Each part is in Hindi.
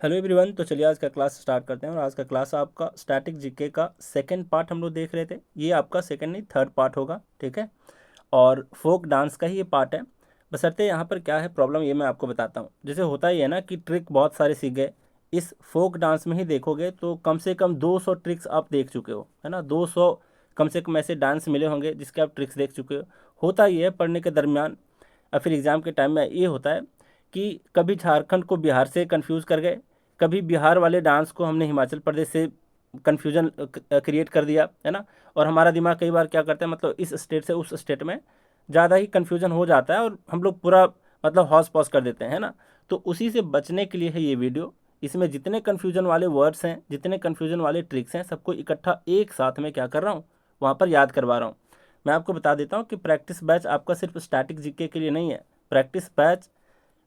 Hello everyone. तो चलिए आज का क्लास स्टार्ट करते हैं। और आज का क्लास आपका स्टैटिक जीके का सेकंड पार्ट हम लोग देख रहे थे। ये आपका सेकंड नहीं थर्ड पार्ट होगा, ठीक है। और फोक डांस का ही ये पार्ट है। बशर्ते यहाँ पर क्या है प्रॉब्लम, ये मैं आपको बताता हूँ। जैसे होता ही है ना कि ट्रिक बहुत सारे सीख गए। इस फोक डांस में ही देखोगे तो कम से कम 200 ट्रिक्स आप देख चुके हो, है ना। 200 कम से कम ऐसे डांस मिले होंगे जिसके आप ट्रिक्स देख चुके हो। होता ही है पढ़ने के दरमियान और फिर एग्ज़ाम के टाइम में ये होता है कि कभी झारखंड को बिहार से कंफ्यूज कर गए, कभी बिहार वाले डांस को हमने हिमाचल प्रदेश से कन्फ्यूजन क्रिएट कर दिया, है ना। और हमारा दिमाग कई बार क्या करता है, मतलब इस स्टेट से उस स्टेट में ज़्यादा ही कन्फ्यूजन हो जाता है और हम लोग पूरा मतलब हौस पौस कर देते हैं, है ना। तो उसी से बचने के लिए है ये वीडियो। इसमें जितने कन्फ्यूजन वाले वर्ड्स हैं, जितने कन्फ्यूजन वाले ट्रिक्स हैं, सबको इकट्ठा एक साथ में क्या कर रहा हूँ, वहाँ पर याद करवा रहा हूँ। मैं आपको बता देता हूँ कि प्रैक्टिस बैच आपका सिर्फ स्टैटिक जीके के लिए नहीं है। प्रैक्टिस बैच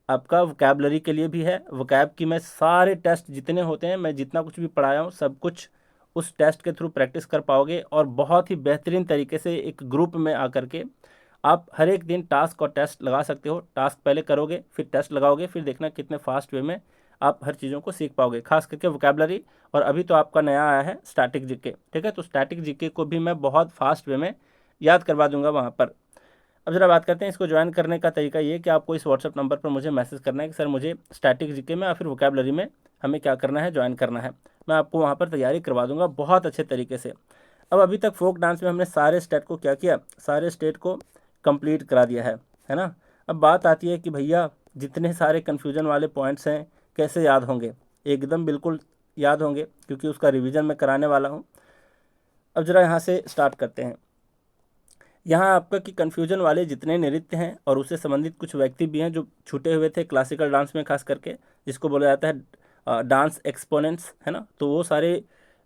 आपका वोकैबलरी के लिए भी है। वोकैब की मैं सारे टेस्ट जितने होते हैं, मैं जितना कुछ भी पढ़ाया हूँ सब कुछ उस टेस्ट के थ्रू प्रैक्टिस कर पाओगे। और बहुत ही बेहतरीन तरीके से एक ग्रुप में आकर के आप हर एक दिन टास्क और टेस्ट लगा सकते हो। टास्क पहले करोगे, फिर टेस्ट लगाओगे, फिर देखना कितने फास्ट वे में आप हर चीज़ों को सीख पाओगे, खास करके वोकैबलरी। और अभी तो आपका नया आया है स्टैटिक जीके, ठीक है। तो स्टैटिक जीके को भी मैं बहुत फास्ट वे में याद करवा दूंगा वहाँ पर। अब जरा बात करते हैं इसको ज्वाइन करने का तरीका। ये कि आपको इस व्हाट्सएप नंबर पर मुझे मैसेज करना है कि सर मुझे स्टैटिक जीके में या फिर वोकैबलरी में हमें क्या करना है, ज्वाइन करना है। मैं आपको वहाँ पर तैयारी करवा दूंगा बहुत अच्छे तरीके से। अब अभी तक फोक डांस में हमने सारे स्टेट को क्या किया, सारे स्टेट को कंप्लीट करा दिया है ना। अब बात आती है कि भैया जितने सारे कन्फ्यूजन वाले पॉइंट्स हैं कैसे याद होंगे। एकदम बिल्कुल याद होंगे, क्योंकि उसका रिविज़न मैं कराने वाला हूँ। अब जरा यहाँ से स्टार्ट करते हैं। यहाँ आपका कि कन्फ्यूजन वाले जितने नृत्य हैं और उससे संबंधित कुछ व्यक्ति भी हैं जो छूटे हुए थे क्लासिकल डांस में, खास करके जिसको बोला जाता है डांस एक्सपोनेंट्स, है ना। तो वो सारे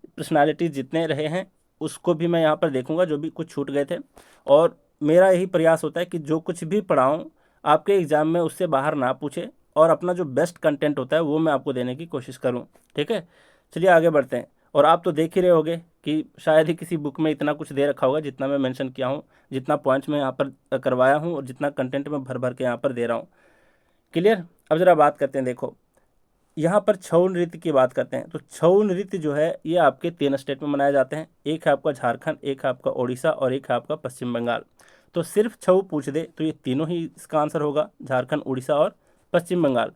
पर्सनालिटीज जितने रहे हैं उसको भी मैं यहाँ पर देखूंगा, जो भी कुछ छूट गए थे। और मेरा यही प्रयास होता है कि जो कुछ भी पढ़ाऊँ आपके एग्ज़ाम में उससे बाहर ना पूछे, और अपना जो बेस्ट कंटेंट होता है वो मैं आपको देने की कोशिश करूँ, ठीक है। चलिए आगे बढ़ते हैं। और आप तो देख ही रहे होंगे कि शायद ही किसी बुक में इतना कुछ दे रखा होगा जितना मैं मेंशन किया हूँ, जितना पॉइंट्स मैं यहाँ पर करवाया हूँ और जितना कंटेंट मैं भर भर के यहाँ पर दे रहा हूँ। क्लियर। अब जरा बात करते हैं। देखो यहाँ पर छऊ नृत्य की बात करते हैं। तो छऊ नृत्य जो है ये आपके 3 स्टेट में मनाए जाते हैं। एक है आपका झारखंड, एक है आपका उड़ीसा और एक है आपका पश्चिम बंगाल। तो सिर्फ छऊ पूछ दे तो ये तीनों ही इसका आंसर होगा, झारखंड, उड़ीसा और पश्चिम बंगाल।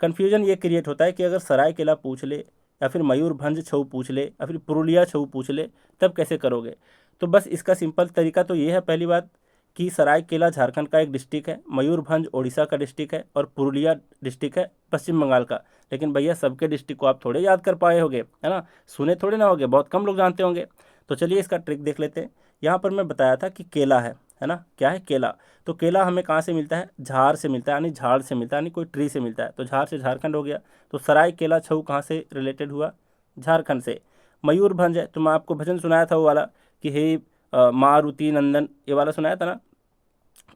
कन्फ्यूजन ये क्रिएट होता है कि अगर सरायकेला पूछ ले या फिर मयूरभंज छऊ पूछ ले या फिर पुरुलिया छऊ पूछ ले, तब कैसे करोगे। तो बस इसका सिंपल तरीका तो ये है, पहली बात कि सरायकेला झारखंड का एक डिस्ट्रिक्ट है, मयूरभंज उड़ीसा का डिस्ट्रिक्ट है और पुरुलिया डिस्ट्रिक्ट है पश्चिम बंगाल का। लेकिन भैया सबके डिस्ट्रिक्ट को आप थोड़े याद कर पाए होंगे, है ना। सुने थोड़े ना होंगे, बहुत कम लोग जानते होंगे। तो चलिए इसका ट्रिक देख लेते हैं। यहाँ पर मैं बताया था कि केला है ना। क्या है, केला। तो केला हमें कहाँ से मिलता है, झाड़ से मिलता है, यानी झाड़ से मिलता है, यानी कोई ट्री से मिलता है। तो झाड़ से झारखंड हो गया। तो सराय केला छऊ कहाँ से रिलेटेड हुआ, झारखंड से। मयूरभंज है तो मैं आपको भजन सुनाया था वो वाला कि हे मारुति नंदन, ये वाला सुनाया था ना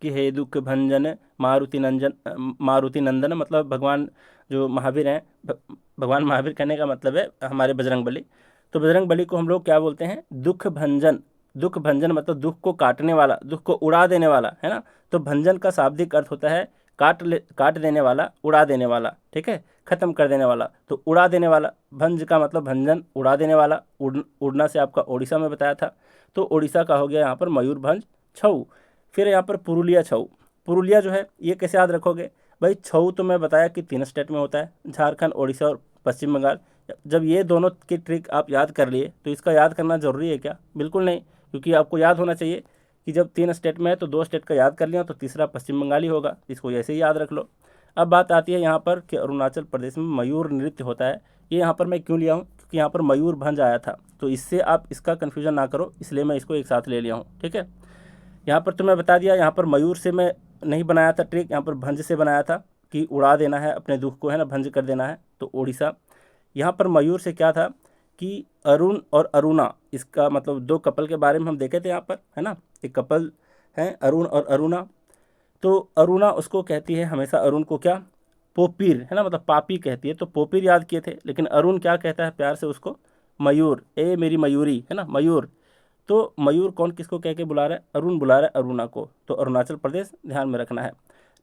कि हे दुख भंजन मारुति नंदन। मारुति नंदन मतलब भगवान जो महावीर हैं, भगवान महावीर कहने का मतलब है हमारे बजरंग बली। तो बजरंग बली को हम लोग क्या बोलते हैं, दुख भंजन। दुख भंजन मतलब दुख को काटने वाला, दुख को उड़ा देने वाला, है ना। तो भंजन का शाब्दिक अर्थ होता है काट देने वाला, उड़ा देने वाला, ठीक है, खत्म कर देने वाला। तो उड़ा देने वाला, भंज का मतलब भंजन, उड़ा देने वाला। उड़ना से आपका उड़ीसा में बताया था। तो उड़ीसा का हो गया यहाँ पर मयूरभंज छऊ। फिर यहाँ पर पुरुलिया छऊ। पुरुलिया जो है ये कैसे याद रखोगे भाई, छऊ तो मैं बताया कि 3 स्टेट में होता है, झारखंड, उड़ीसा और पश्चिम बंगाल। जब ये दोनों की ट्रिक आप याद कर लिए तो इसका याद करना ज़रूरी है क्या, बिल्कुल नहीं। क्योंकि आपको याद होना चाहिए कि जब 3 स्टेट में है तो 2 स्टेट का याद कर लिया तो तीसरा पश्चिम बंगाली होगा, इसको ऐसे ही याद रख लो। अब बात आती है यहाँ पर कि अरुणाचल प्रदेश में मयूर नृत्य होता है। ये यहाँ पर मैं क्यों लिया हूँ, क्योंकि यहाँ पर मयूरभंज आया था, तो इससे आप इसका कन्फ्यूजन ना करो, इसलिए मैं इसको एक साथ ले लिया हूँ, ठीक है। यहाँ पर तो मैं बता दिया, यहाँ पर मयूर से मैं नहीं बनाया था ट्रिक, यहाँ पर भंज से बनाया था कि उड़ा देना है अपने दुख को, है ना, भंज कर देना है। तो उड़ीसा। यहाँ पर मयूर से क्या था कि अरुण और अरुणा, इसका मतलब 2 कपल के बारे में हम देखे थे यहाँ पर, है ना। एक कपल हैं अरुण और अरुणा। तो अरुणा उसको कहती है हमेशा, अरुण को क्या, पोपीर, है ना, मतलब पापी कहती है। तो पोपीर याद किए थे, लेकिन अरुण क्या कहता है प्यार से उसको, मयूर, ए मेरी मयूरी, है ना, मयूर। तो मयूर कौन किसको कह के बुला रहा है, अरुण बुला रहा है अरुणा को। तो अरुणाचल प्रदेश ध्यान में रखना है।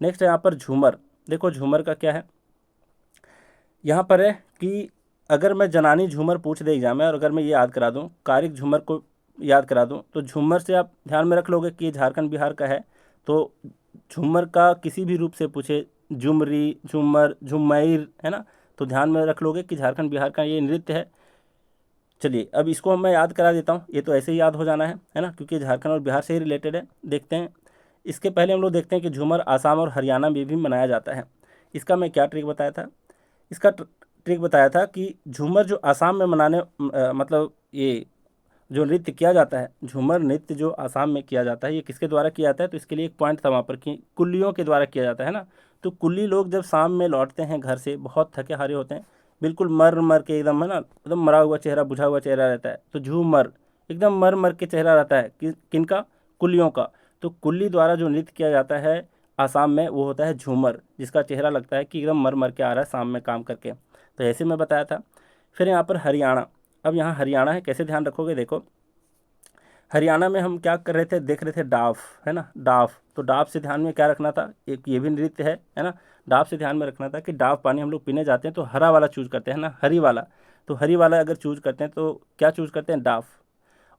नेक्स्ट है यहाँ पर झूमर। देखो झूमर का क्या है, यहाँ पर है कि अगर मैं जनानी झूमर पूछ दे एग्जाम में और अगर मैं ये याद करा दूँ, कारिक झूमर को याद करा दूँ, तो झूमर से आप ध्यान में रख लोगे कि ये झारखंड बिहार का है। तो झूमर का किसी भी रूप से पूछे, झुमरी, झूमर, झुमैर, है ना, तो ध्यान में रख लोगे कि झारखंड बिहार का ये नृत्य है। चलिए अब इसको मैं याद करा देता हूँ, ये तो ऐसे ही याद हो जाना है ना, क्योंकि झारखंड और बिहार से ही रिलेटेड है। देखते हैं, इसके पहले हम लोग देखते हैं कि झूमर आसाम और हरियाणा में भी मनाया जाता है। इसका मैं क्या ट्रिक बताया था, इसका ट्रिक बताया था कि झूमर जो आसाम में मनाने मतलब ये जो नृत्य किया जाता है, झूमर नृत्य जो आसाम में किया जाता है, ये किसके द्वारा किया जाता है, तो इसके लिए एक पॉइंट था वहाँ पर कि कुल्लियों के द्वारा किया जाता है ना। तो कुल्ली लोग जब शाम में लौटते हैं घर से, बहुत थके हारे होते हैं, बिल्कुल मर मर के एकदम, है ना, एकदम मरा हुआ चेहरा, बुझा हुआ चेहरा रहता है, तो झूमर एकदम मर मर के चेहरा रहता है किनका, कुल्लियों का। तो कुल्ली द्वारा जो नृत्य किया जाता है आसाम में, वो होता है झूमर, जिसका चेहरा लगता है कि एकदम मर मर के आ रहा है शाम में काम करके। तो ऐसे मैं बताया था। फिर यहाँ पर हरियाणा, अब यहाँ हरियाणा है, कैसे ध्यान रखोगे, देखो हरियाणा में हम क्या कर रहे थे, देख रहे थे डाफ, है ना, डाफ। तो डाफ से ध्यान में क्या रखना था, एक ये भी नृत्य है ना। डाफ से ध्यान में रखना था कि डाफ पानी हम लोग पीने जाते हैं तो हरा वाला चूज करते हैं ना, हरी वाला। तो हरी वाला अगर चूज करते हैं तो क्या चूज करते हैं, डाफ।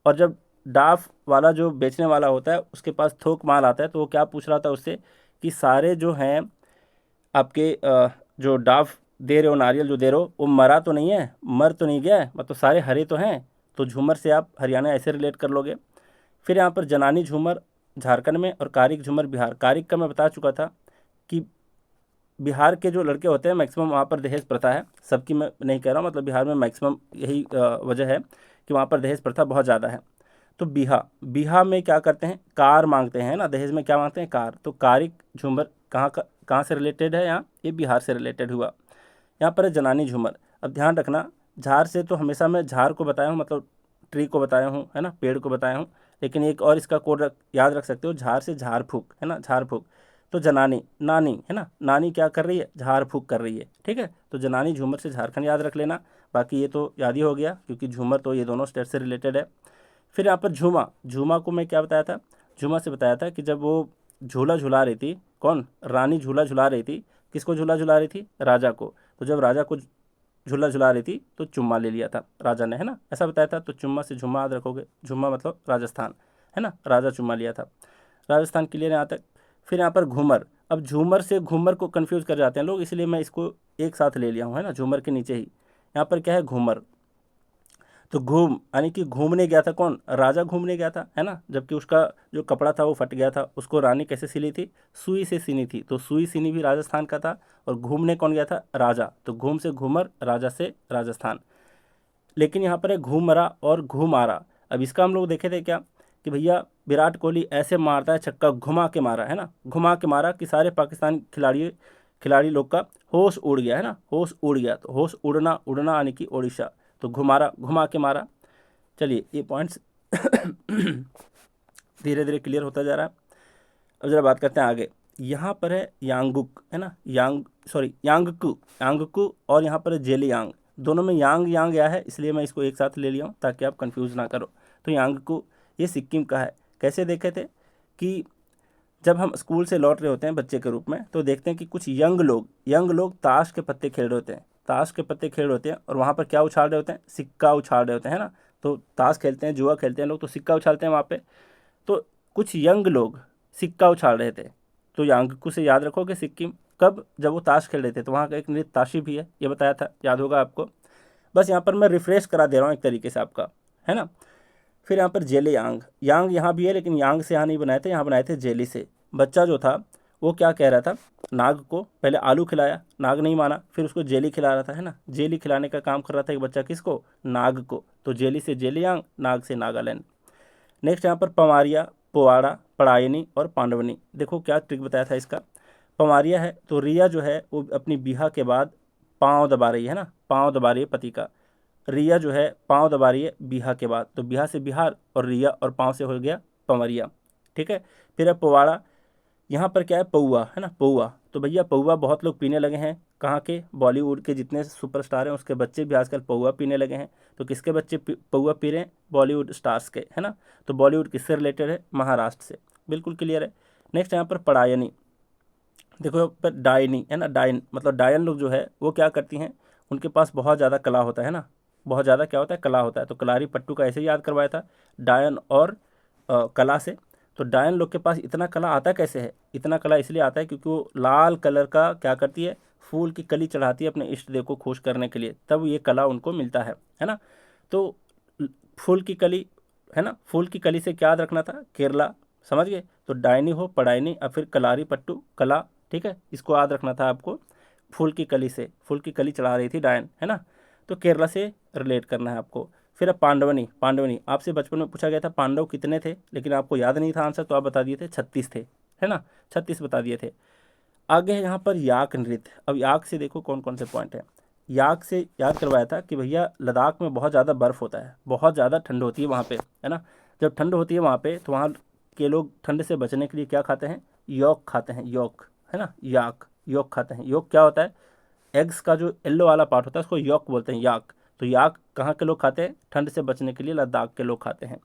और जब डाफ वाला जो बेचने वाला होता है उसके पास थोक माल आता है, तो वो क्या पूछ रहा था उससे कि सारे जो हैं आपके जो डाफ दे रहे हो, नारियल जो दे रहे हो, वो मरा तो नहीं है, मर तो नहीं गया है, मतलब सारे हरे तो हैं। तो झूमर से आप हरियाणा ऐसे रिलेट कर लोगे। फिर यहाँ पर जनानी झूमर झारखंड में और कारिक झूमर बिहार। कारिक का मैं बता चुका था कि बिहार के जो लड़के होते हैं मैक्सिमम वहाँ पर दहेज प्रथा है, सबकी मैं नहीं कह रहा हूँ, मतलब बिहार में मैक्सिमम यही वजह है कि वहाँ पर दहेज प्रथा बहुत ज़्यादा है। तो बिहा में क्या करते हैं, कार मांगते हैं ना, दहेज में क्या मांगते हैं, कार। तो कारिक झूमर कहाँ से रिलेटेड है, यहाँ ये बिहार से रिलेटेड हुआ। यहाँ पर है जनानी झूमर। अब ध्यान रखना, झार से तो हमेशा मैं झार को बताया हूँ, मतलब ट्री को बताया हूँ, है ना, पेड़ को बताया हूँ। लेकिन एक और इसका कोड याद रख सकते हो, झार से झाड़ फूक, है ना, झाड़ फूक। तो जनानी, नानी, है ना, नानी क्या कर रही है, झाड़ फूक कर रही है, ठीक है। तो जनानी झूमर से झारखंड याद रख लेना। बाकी ये तो याद ही हो गया, क्योंकि झूमर तो ये दोनों स्टेट से रिलेटेड है। फिर यहाँ पर झूमा, झूमा को मैं क्या बताया था, झूमा से बताया था कि जब वो झूला झुला रही थी, कौन, रानी झूला झुला रही थी, किसको झूला झुला रही थी, राजा को। तो जब राजा को झूला झुला रही थी तो चुम्मा ले लिया था राजा ने, है ना, ऐसा बताया था। तो चुम्मा से झुम्मा याद रखोगे, झुम्मा मतलब राजस्थान, है ना, राजा चुम्मा लिया था, राजस्थान क्लियर है यहाँ तक। फिर यहाँ पर घूमर, अब झूमर से घूमर को कंफ्यूज कर जाते हैं लोग, इसलिए मैं इसको एक साथ ले लिया हूँ, है ना, झूमर के नीचे ही यहाँ पर क्या है, घूमर। तो घूम यानी कि घूमने गया था, कौन, राजा घूमने गया था, है ना, जबकि उसका जो कपड़ा था वो फट गया था, उसको रानी कैसे सिली थी, सुई से सिनी थी। तो सुई सिनी भी राजस्थान का था। और घूमने कौन गया था, राजा। तो घूम से घूमर, राजा से राजस्थान। लेकिन यहाँ पर है घूमरा और घूमारा। अब इसका हम लोग देखे थे क्या, कि भैया विराट कोहली ऐसे मारता है छक्का, घुमा के मारा, है ना, घुमा के मारा कि सारे पाकिस्तान खिलाड़ी खिलाड़ी लोग का होश उड़ गया, है ना, होश उड़ गया। तो होश उड़ना, उड़ना यानी कि ओडिशा। तो घुमारा, घुमा के मारा। चलिए ये पॉइंट्स धीरे धीरे क्लियर होता जा रहा है। अब जरा बात करते हैं आगे। यहाँ पर है यांगुक, है ना, यांगकू, यांगकू, और यहाँ पर है जेलियांग। दोनों में यांग यांग या है, इसलिए मैं इसको एक साथ ले लिया हूँ ताकि आप कंफ्यूज ना करो। तो यांगकू ये सिक्किम का है। कैसे देखे थे कि जब हम स्कूल से लौट रहे होते हैं बच्चे के रूप में, तो देखते हैं कि कुछ यंग लोग ताश के पत्ते खेल रहे होते हैं, ताश के पत्ते खेल रहे होते हैं, और वहाँ पर क्या उछाल रहे होते हैं, सिक्का उछाल रहे होते हैं, है ना। तो ताश खेलते हैं, जुआ खेलते हैं लोग, तो सिक्का उछालते हैं वहाँ पे। तो कुछ यंग लोग सिक्का उछाल रहे थे। तो यांगकू से याद रखोगे सिक्किम, कब, जब वो ताश खेल रहे थे। तो वहाँ का एक नृत्य ताशी भी है, ये बताया था, याद होगा आपको। बस यहाँ पर मैं रिफ्रेश करा दे रहा हूँ एक तरीके से आपका, है ना। फिर यहाँ पर जेले यांग, यांग यहाँ भी है, लेकिन यांग से यहाँ नहीं बनाए थे, यहाँ बनाए थे जेली से। बच्चा जो था वो क्या कह रहा था, नाग को पहले आलू खिलाया, नाग नहीं माना, फिर उसको जेली खिला रहा था, है ना, जेली खिलाने का काम कर रहा था एक बच्चा, किसको, नाग को। तो जेली से जेली यांग, नाग से नागालैंड। नेक्स्ट यहाँ पर पमारिया, पोवाड़ा, पड़ायनी और पांडवनी। देखो क्या ट्रिक बताया था इसका। पमारिया है तो रिया जो है वो अपनी बिहा के बाद पाँव दबा रही है ना, पाँव दबा रही है पति का। रिया जो है पाँव दबा रही है बिहा के बाद, तो बिहा से बिहार, और रिया और पाँव से हो गया पमरिया, ठीक है। फिर है पोवाड़ा, यहाँ पर क्या है, पौआ, है ना, पौआ। तो भैया पौआ बहुत लोग पीने लगे हैं, कहाँ के, बॉलीवुड के जितने सुपरस्टार हैं उसके बच्चे भी आजकल पौआ पीने लगे हैं। तो किसके बच्चे पौआ पी रहे हैं, बॉलीवुड स्टार्स के, है ना। तो बॉलीवुड किससे रिलेटेड है, महाराष्ट्र से, बिल्कुल क्लियर है। नेक्स्ट यहाँ पर पड़ायनी, देखो यहाँ पर डायनी, है ना, डायन मतलब डायन लोग जो है वो क्या करती हैं, उनके पास बहुत ज़्यादा कला होता है ना, बहुत ज़्यादा क्या होता है, कला होता है। तो कलारी पट्टू का ऐसे ही याद करवाया था, डायन और कला से। तो डायन लोग के पास इतना कला आता कैसे है, इतना कला इसलिए आता है क्योंकि वो लाल कलर का क्या करती है, फूल की कली चढ़ाती है अपने इष्ट देव को खुश करने के लिए, तब ये कला उनको मिलता है ना। तो फूल की कली है ना, फूल की कली से क्या याद रखना था, केरला, समझ गए। तो डायनी हो पढ़ाईनी और फिर कलारी पट्टू कला, ठीक है, इसको याद रखना था आपको। फूल की कली से, फूल की कली चढ़ा रही थी डायन, है ना, तो केरला से रिलेट करना है आपको। फिर अब पांडवनी, पांडवनी आपसे बचपन में पूछा गया था पांडव कितने थे, लेकिन आपको याद नहीं था आंसर, तो आप बता दिए थे 36 थे, है ना, 36 बता दिए थे। आगे है यहाँ पर याक नृत्य। अब याक से देखो कौन कौन से पॉइंट है। याक से याद करवाया था कि भैया लद्दाख में बहुत ज़्यादा बर्फ़ होता है, बहुत ज़्यादा ठंड होती है वहाँ पे, है ना। जब ठंड होती है वहाँ पे तो वहाँ के लोग ठंड से बचने के लिए क्या खाते हैं, यॉक खाते हैं, यॉक, है ना, याक, यॉक खाते हैं। यॉक क्या होता है, एग्स का जो येलो वाला पार्ट होता है उसको यॉक बोलते हैं, याक। तो याक कहाँ के लोग खाते हैं, ठंड से बचने के लिए लद्दाख के लोग खाते हैं,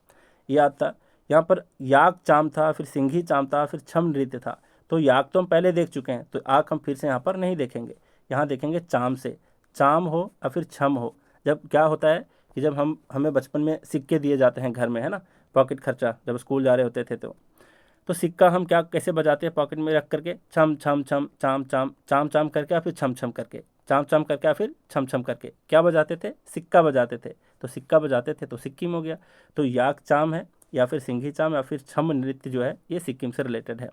ये याद था। यहाँ पर याक चाम था, फिर सिंघी चाम था, फिर छम नृत्य था। तो याक तो हम पहले देख चुके हैं, तो आक हम फिर से यहाँ पर नहीं देखेंगे, यहाँ देखेंगे चाम से। चाम हो या फिर छम हो, जब क्या होता है कि जब हमें बचपन में सिक्के दिए जाते हैं घर में, है ना, पॉकेट खर्चा, जब स्कूल जा रहे होते थे तो सिक्का हम क्या कैसे बजाते हैं, पॉकेट में रख करके, छम छम छम चाम चाम, चाम चाम करके या फिर छम छम करके, चाम चाम करके या फिर छम छम करके क्या बजाते थे, सिक्का बजाते थे। तो सिक्का बजाते थे तो सिक्किम हो गया। तो याक चाम है या फिर सिंघी चाम या फिर छम नृत्य जो है ये सिक्किम से रिलेटेड है।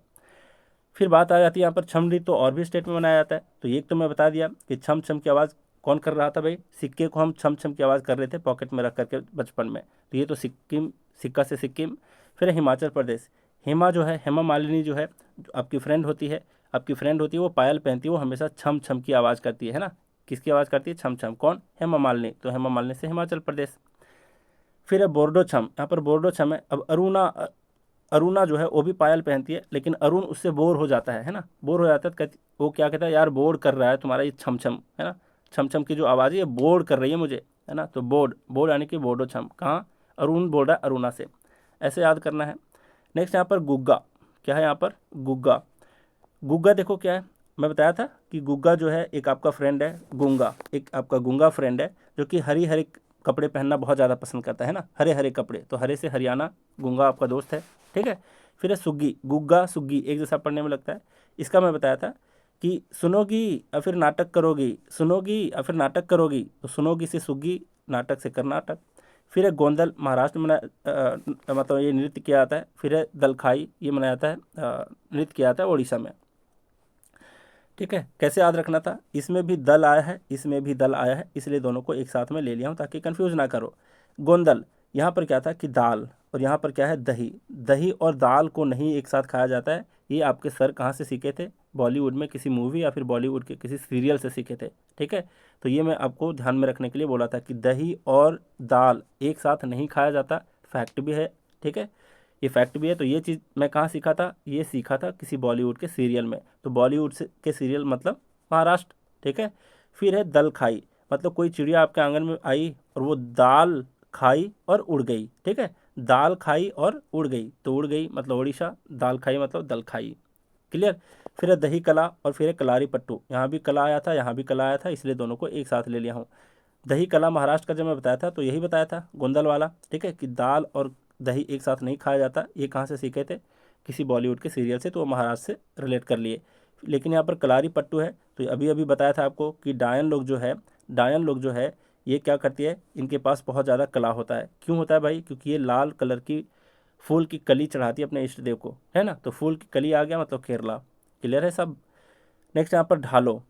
फिर बात आ जाती है यहाँ पर छम नृत्य तो और भी स्टेट में मनाया जाता है। तो एक तो मैं बता दिया कि छम छम की आवाज़ कौन कर रहा था भाई, सिक्के को हम छम छम की आवाज़ कर रहे थे पॉकेट में रख करके बचपन में। तो ये तो सिक्किम, सिक्का से सिक्किम। फिर हिमाचल प्रदेश, हेमा जो है, हेमा मालिनी जो है, जो आपकी फ्रेंड होती है, आपकी फ्रेंड होती है, वो पायल पहनती है, वो हमेशा छम छम की आवाज़ करती है ना। किसकी आवाज़ करती है, छम छम, कौन, हेमा मालिनी। तो हेमा मालिनी से हिमाचल प्रदेश। फिर है बोर्डो छम, यहाँ पर बोर्डो छम है। अब अरुणा, अरुणा जो है वो भी पायल पहनती है, लेकिन अरुण उससे बोर हो जाता है ना, बोर हो जाता है, तो वो क्या कहता है, यार बोर कर रहा है तुम्हारा ये छम छम, है ना, छम छम की जो आवाज़ है ये बोर कर रही है मुझे, है ना। तो बोर्ड, बोर्ड यानी कि बोर्डो छम, कहाँ, अरुण बोल रहा है अरुणा से, ऐसे याद करना है। नेक्स्ट यहाँ पर गुग्गा, क्या है यहाँ पर, गुग्गा। गुग्गा देखो क्या है, मैं बताया था कि गुग्गा जो है एक आपका फ्रेंड है, गुंगा, एक आपका गुंगा फ्रेंड है, जो कि हरी हरी कपड़े पहनना बहुत ज़्यादा पसंद करता है ना, हरे हरे कपड़े, तो हरे से हरियाणा, गुंगा आपका दोस्त है, ठीक है। फिर है सुग्गी, गुग्गा सुग्गी एक जैसा पढ़ने में लगता है। इसका मैं बताया था कि सुनोगी या फिर नाटक करोगी, सुनोगी या फिर नाटक करोगी, तो सुनोगी से सुग्गी, नाटक से कर्नाटक। फिर है गोंदल, महाराष्ट्र में मतलब ये नृत्य किया जाता है। फिर है दलखाई, ये मनाया जाता है, नृत्य किया जाता है उड़ीसा में, ठीक है। कैसे याद रखना था, इसमें भी दल आया है, इसमें भी दल आया है, इसलिए दोनों को एक साथ में ले लिया हूँ ताकि कंफ्यूज ना करो। गोंदल, यहाँ पर क्या था कि दाल, और यहाँ पर क्या है दही, दही और दाल को नहीं एक साथ खाया जाता है। ये आपके सर कहाँ से सीखे थे, बॉलीवुड में किसी मूवी या फिर बॉलीवुड के किसी सीरियल से सीखे थे, ठीक है। तो ये मैं आपको ध्यान में रखने के लिए बोला था कि दही और दाल एक साथ नहीं खाया जाता, फैक्ट भी है, ठीक है, ये फैक्ट भी है। तो ये चीज़ मैं कहाँ सीखा था, ये सीखा था किसी बॉलीवुड के सीरियल में। तो बॉलीवुड से के सीरियल मतलब महाराष्ट्र, ठीक है। फिर है दल खाई, मतलब कोई चिड़िया आपके आंगन में आई और वो दाल खाई और उड़ गई, ठीक है, दाल खाई और उड़ गई, तो उड़ गई मतलब उड़ीसा, दाल खाई मतलब दल खाई, क्लियर। फिर है दही कला और फिर है कलारी पट्टू, यहाँ भी कला आया था, यहाँ भी कला आया था, इसलिए दोनों को एक साथ ले लिया हूँ। दही कला महाराष्ट्र का जब मैं बताया था तो यही बताया था गोंदल वाला, ठीक है, कि दाल और दही एक साथ नहीं खाया जाता। ये कहाँ से सीखे थे, किसी बॉलीवुड के सीरियल से, तो वो महाराष्ट्र से रिलेट कर लिए। लेकिन यहाँ पर कलारी पट्टू है, तो अभी अभी बताया था आपको कि डायन लोग जो है, डायन लोग जो है ये क्या करती है, इनके पास बहुत ज़्यादा कला होता है। क्यों होता है भाई, क्योंकि ये लाल कलर की फूल की कली चढ़ाती है अपने इष्ट देव को, है ना। तो फूल की कली आ गया मतलब केरला, क्लियर है सब। नेक्स्ट यहाँ पर ढालो,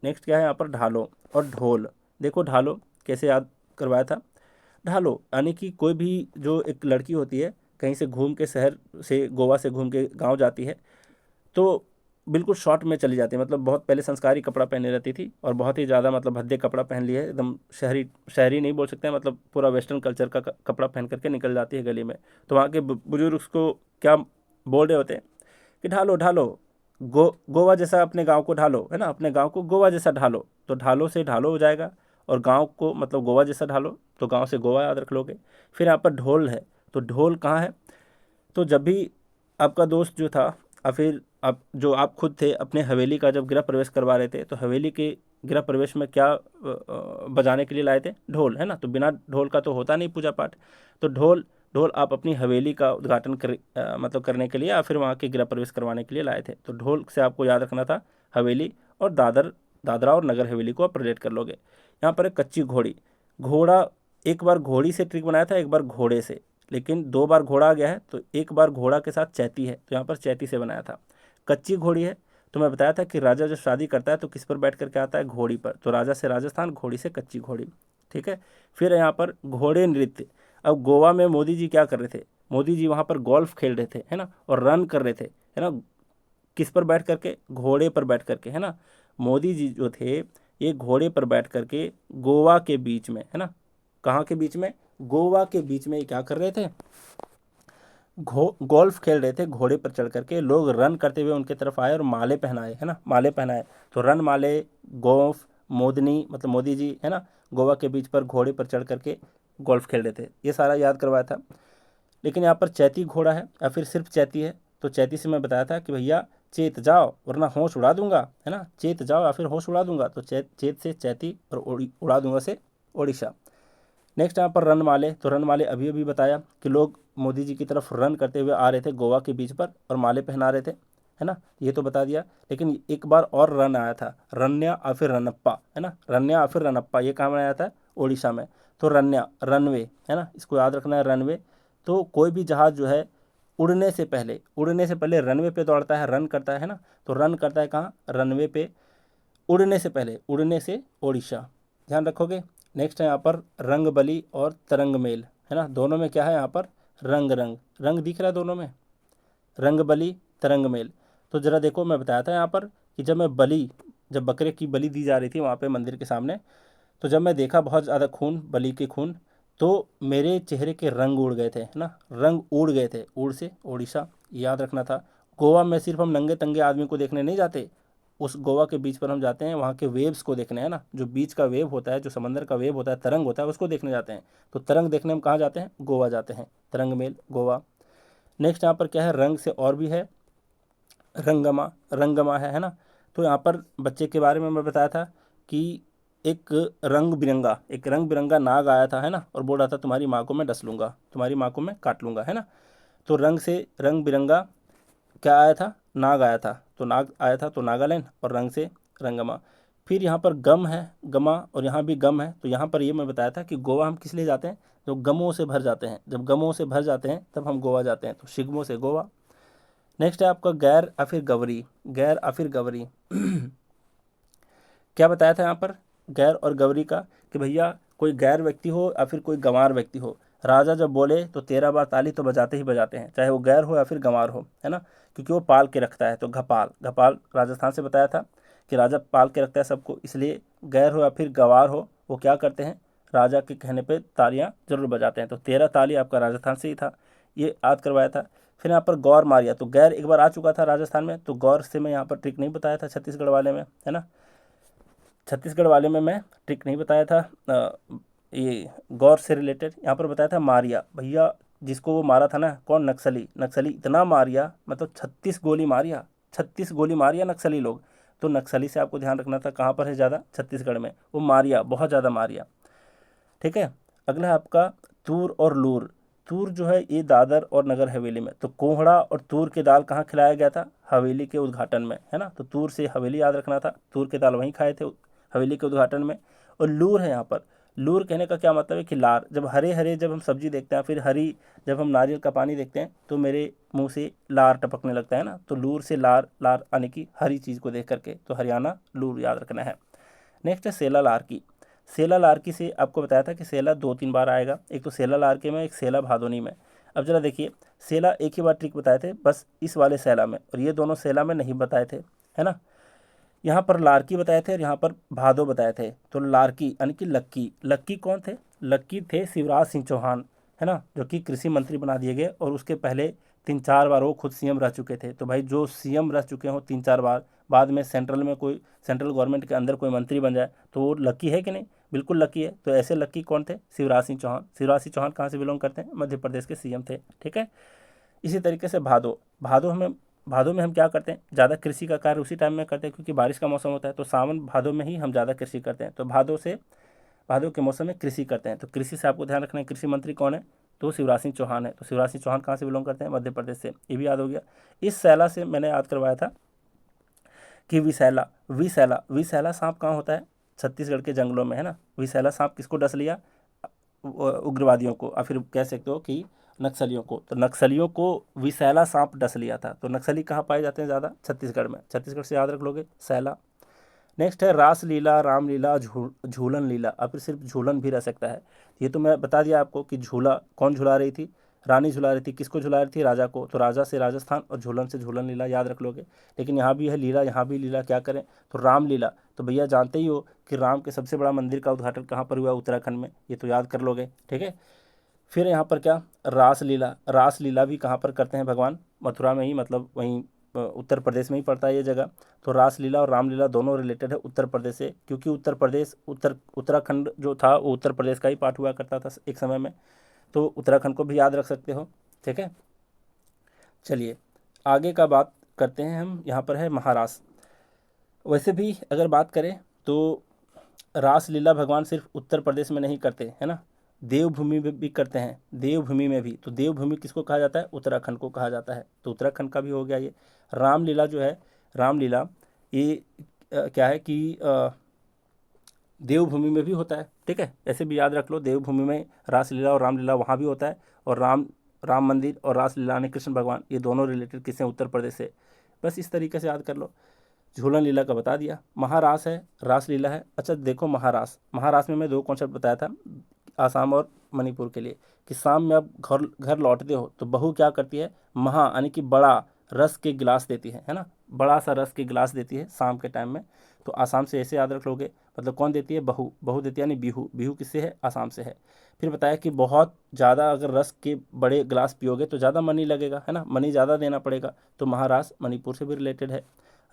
नेक्स्ट क्या है यहाँ पर ढालो और ढोल। देखो ढालो कैसे याद करवाया था, ढालो यानी कि कोई भी जो एक लड़की होती है कहीं से घूम के, शहर से, गोवा से घूम के गांव जाती है, तो बिल्कुल शॉर्ट में चली जाती है, मतलब बहुत पहले संस्कारी कपड़ा पहने रहती थी और बहुत ही ज़्यादा मतलब भद्दे कपड़ा पहन लिया है, एकदम शहरी, शहरी नहीं बोल सकते हैं, मतलब पूरा वेस्टर्न कल्चर का कपड़ा पहन करके निकल जाती है गली में। तो वहाँ के बुजुर्ग उसको क्या बोल रहे होते हैं कि ढालो ढालो, गोवा जैसा अपने गांव को ढालो, है ना, अपने गांव को गोवा जैसा ढालो। तो ढालो से ढालो हो जाएगा, और गांव को मतलब गोवा जैसा ढालो, तो गांव से गोवा याद रख लोगे। फिर यहाँ पर ढोल है, तो ढोल कहाँ है, तो जब भी आपका दोस्त जो था, या फिर आप जो आप खुद थे अपने हवेली का जब गृह प्रवेश करवा रहे थे, तो हवेली के गृह प्रवेश में क्या बजाने के लिए लाए थे? ढोल, है ना। तो बिना ढोल का तो होता नहीं पूजा पाठ। तो ढोल ढोल आप अपनी हवेली का उद्घाटन मतलब करने के लिए या फिर वहाँ के गृह प्रवेश करवाने के लिए लाए थे। तो ढोल से आपको याद रखना था हवेली, और दादरा और नगर हवेली को आप रिलेट कर लोगे। यहाँ पर एक कच्ची घोड़ी, घोड़ा, एक बार घोड़ी से ट्रिक बनाया था, एक बार घोड़े से, लेकिन 2 बार घोड़ा आ गया है, तो एक बार घोड़ा के साथ चैती है, तो यहाँ पर चैती से बनाया था। कच्ची घोड़ी है, तो मैं बताया था कि राजा जब शादी करता है तो किस पर बैठ करके आता है? घोड़ी पर। तो राजा से राजस्थान, घोड़ी से कच्ची घोड़ी। ठीक है। फिर यहाँ पर घोड़े नृत्य। अब गोवा में मोदी जी क्या कर रहे थे? मोदी जी वहाँ पर गोल्फ खेल रहे थे, है ना, और रन कर रहे थे, है ना। किस पर बैठ करके? घोड़े पर बैठ करके, है ना। मोदी जी जो थे ये घोड़े पर बैठ करके गोवा के बीच में, है ना, कहाँ के बीच में? गोवा के बीच में ये क्या कर रहे थे? गोल्फ खेल रहे थे घोड़े पर चढ़ करके। लोग रन करते हुए उनके तरफ आए और माले पहनाए, है ना, माले पहनाए। तो रन माले, गोल्फ, मोदनी मतलब मोदी जी, है ना, गोवा के बीच पर घोड़े पर चढ़ करके गोल्फ खेल रहे थे। ये सारा याद करवाया था। लेकिन यहाँ पर चैती घोड़ा है या फिर सिर्फ चैती है? तो चैती से मैं बताया था कि भैया चेत जाओ वरना होश उड़ा दूंगा, है ना, चेत जाओ या फिर होश उड़ा दूंगा। तो चेत से चैती और उड़ा दूंगा से ओडिशा। नेक्स्ट यहाँ पर रन माले। तो रन माले अभी अभी बताया कि लोग मोदी जी की तरफ रन करते हुए आ रहे थे गोवा के बीच पर और माले पहना रहे थे, है ना, ये तो बता दिया। लेकिन एक बार और रन आया था, रन्या या फिर रनप्पा, है ना, रन्या या फिर रनप्पा, ये कहाँ बनाया था? ओडिशा में। तो रन्या रनवे, है ना, इसको याद रखना है, रनवे। तो कोई भी जहाज़ जो है उड़ने से पहले रनवे पे दौड़ता है, रन करता है ना। तो रन करता है कहाँ? रनवे पे। उड़ने से पहले, उड़ने से ओडिशा, ध्यान रखोगे। नेक्स्ट है यहाँ पर रंगबली और तरंगमेल, है ना, दोनों में क्या है? यहाँ पर रंग रंग रंग दिख रहा है दोनों में, रंगबली तरंगमेल। तो ज़रा देखो, मैं बताया था यहाँ पर कि जब बकरे की बलि दी जा रही थी वहाँ पे मंदिर के सामने, तो जब मैं देखा बहुत ज़्यादा खून, बलि के खून, तो मेरे चेहरे के रंग उड़ गए थे, है ना, रंग उड़ गए थे। उड़ से ओडिशा, याद रखना था। गोवा में सिर्फ हम नंगे तंगे आदमी को देखने नहीं जाते, उस गोवा के बीच पर हम जाते हैं वहाँ के वेव्स को देखने, है ना, जो बीच का वेव होता है, जो समंदर का वेव होता है, तरंग होता है, उसको देखने जाते हैं। तो तरंग देखने हम कहाँ जाते हैं? गोवा जाते हैं, तरंग मेल गोवा। नेक्स्ट यहाँ पर क्या है? रंग से और भी है, रंगमा, रंगमा है ना। तो यहाँ पर बच्चे के बारे में मैं बताया था कि एक रंग बिरंगा नाग आया था, है ना, और बोल रहा था तुम्हारी माँ को मैं डस लूँगा, तुम्हारी माँ को मैं काट लूँगा, है ना। तो रंग से रंग बिरंगा क्या आया था? नाग आया था। तो नाग आया था तो नागालैंड, और रंग से रंगमा। फिर यहाँ पर गम है, गमा, और यहाँ भी गम है। तो यहाँ पर ये मैं बताया था कि गोवा हम किस लिए जाते हैं? जो गमों से भर जाते हैं, जब गमों से भर जाते हैं तब हम गोवा जाते हैं, तो शिगमों से गोवा। नेक्स्ट है आपका गैर या फिर गवरी, गैर या फिर गवरी। क्या बताया था यहाँ पर गैर और गवरी का? कि भैया कोई गैर व्यक्ति हो या फिर कोई गंवार व्यक्ति हो, राजा जब बोले तो 13 बार ताली तो बजाते ही बजाते हैं, चाहे वो गैर हो या फिर गंवार हो, है ना, क्योंकि वो पाल के रखता है। तो घपाल, घपाल राजस्थान से बताया था कि राजा पाल के रखता है सबको, इसलिए गैर हो या फिर गंवार हो वो क्या करते हैं? राजा के कहने पे तालियां जरूर बजाते हैं। तो 13 ताली आपका राजस्थान से ही था, ये याद करवाया था। फिर यहाँ पर गौर मारिया, तो गैर एक बार आ चुका था राजस्थान में, तो गौर से मैं यहाँ पर ट्रिक नहीं बताया था छत्तीसगढ़ वाले में, है ना, छत्तीसगढ़ वाले में मैं ट्रिक नहीं बताया था। ये गौर से रिलेटेड यहाँ पर बताया था मारिया, भैया जिसको वो मारा था ना, कौन? नक्सली, नक्सली इतना मारिया, मतलब 36 गोली मारिया, 36 गोली मारिया नक्सली लोग। तो नक्सली से आपको ध्यान रखना था, कहाँ पर है ज़्यादा? छत्तीसगढ़ में, वो मारिया बहुत ज़्यादा मारिया। ठीक है। अगला है आपका तूर और लूर। तूर जो है ये दादर और नगर हवेली में, तो कोहड़ा और तूर की दाल कहाँ खिलाया गया था? हवेली के उद्घाटन में, है ना। तो तूर से हवेली याद रखना था, तूर की दाल वहीं खाए थे हवेली के उद्घाटन में। और लूर है यहाँ पर, लूर कहने का क्या मतलब है? कि लार, जब हरे हरे जब हम सब्जी देखते हैं, फिर हरी जब हम नारियल का पानी देखते हैं तो मेरे मुंह से लार टपकने लगता है ना। तो लूर से लार, लार यानी कि हरी चीज़ को देख करके, तो हरियाणा लूर याद रखना है। नेक्स्ट है सेला लारकी। सेला लारकी से आपको बताया था कि सेला 2-3 बार आएगा, एक तो सेला लारकी में, एक सेला भादोनी में। अब जरा देखिए, सेला एक ही बार ट्रिक बताए थे बस इस वाले सेला में, और ये दोनों सेला में नहीं बताए थे, है ना। यहाँ पर लारकी बताए थे और यहाँ पर भादो बताए थे। तो लारकी यानी कि लक्की, लक्की कौन थे? लक्की थे शिवराज सिंह चौहान, है ना, जो कि कृषि मंत्री बना दिए गए, और उसके पहले 3-4 बार वो खुद सीएम रह चुके थे। तो भाई जो सीएम रह चुके हों 3-4 बार, बाद में सेंट्रल गवर्नमेंट के अंदर कोई मंत्री बन जाए, तो वो लकी है कि नहीं? बिल्कुल लकी है। तो ऐसे लकी कौन थे? शिवराज सिंह चौहान। शिवराज सिंह चौहान कहाँ से बिलोंग करते हैं? मध्य प्रदेश के सीएम थे। ठीक है। इसी तरीके से भादो, भादो हमें भादों में हम क्या करते हैं, ज़्यादा कृषि का कार्य उसी टाइम में करते हैं क्योंकि बारिश का मौसम होता है, तो सावन भादों में ही हम ज़्यादा कृषि करते हैं। तो भादों के मौसम में कृषि करते हैं। तो कृषि से आपको ध्यान रखना है, कृषि मंत्री कौन है, तो शिवराज सिंह चौहान है। तो शिवराज सिंह चौहान कहाँ से बिलोंग करते हैं, मध्य प्रदेश से, ये भी याद हो गया। इस सैला से मैंने याद करवाया था कि विसैला विसैला विसैला सांप कहाँ होता है, छत्तीसगढ़ के जंगलों में, है ना। विसैला सांप किसको डस लिया, उग्रवादियों को, या फिर कह सकते हो कि नक्सलियों को। तो नक्सलियों को विसैला सांप डस लिया था। तो नक्सली कहाँ पाए जाते हैं ज़्यादा, छत्तीसगढ़ में, छत्तीसगढ़ से याद रख लोगे सैला। नेक्स्ट है रासलीला, रामलीला, झूलन लीला, अब फिर सिर्फ झूलन भी रह सकता है। ये तो मैं बता दिया आपको कि झूला कौन झुला रही थी, रानी झुला रही थी, किसको झुला रही थी, राजा को। तो राजा से राजस्थान और झूलन से झूलन लीला याद रख लोगे। लेकिन यहाँ भी है लीला, यहाँ भी लीला, क्या करें, तो रामलीला। तो भैया जानते ही हो कि राम के सबसे बड़ा मंदिर का उद्घाटन कहाँ पर हुआ, उत्तराखंड में, ये तो याद कर लोगे, ठीक है। फिर यहाँ पर क्या, रासलीला, रासलीला भी कहाँ पर करते हैं भगवान, मथुरा में ही, मतलब वहीं उत्तर प्रदेश में ही पड़ता है ये जगह। तो रासलीला और रामलीला दोनों रिलेटेड है उत्तर प्रदेश से, क्योंकि उत्तर प्रदेश उत्तराखंड जो था वो उत्तर प्रदेश का ही पार्ट हुआ करता था एक समय में। तो उत्तराखंड को भी याद रख सकते हो, ठीक है। चलिए आगे का बात करते हैं हम, यहाँ पर है महाराष्ट्र। वैसे भी अगर बात करें तो रासलीला भगवान सिर्फ उत्तर प्रदेश में नहीं करते, है ना, देवभूमि में भी करते हैं, देवभूमि में भी। तो देवभूमि किसको कहा जाता है, उत्तराखंड को कहा जाता है। तो उत्तराखंड का भी हो गया ये। रामलीला जो है, रामलीला ये क्या है कि देवभूमि में भी होता है, ठीक है। ऐसे भी याद रख लो, देवभूमि में रासलीला और रामलीला वहाँ भी होता है। और राम राम मंदिर और रासलीला ने कृष्ण भगवान, ये दोनों रिलेटेड किससे, उत्तर प्रदेश से। बस इस तरीके से याद कर लो। झूलन लीला का बता दिया, महारास है, रासलीला है। अच्छा देखो, महारास में मैं दो कॉन्सेप्ट बताया था आसाम और मणिपुर के लिए, कि शाम में आप घर घर लौटते हो तो बहू क्या करती है, महा यानी कि बड़ा रस के गिलास देती है ना, बड़ा सा रस के गिलास देती है शाम के टाइम में। तो आसाम से ऐसे याद रख लोगे, मतलब कौन देती है, बहू, बहू देती है, यानी बिहू, बिहू किससे है, आसाम से है। फिर बताया कि बहुत ज़्यादा अगर रस के बड़े गिलास पियोगे तो ज़्यादा मनी लगेगा, है ना, मनी ज़्यादा देना पड़ेगा। तो महारास मणिपुर से भी रिलेटेड है।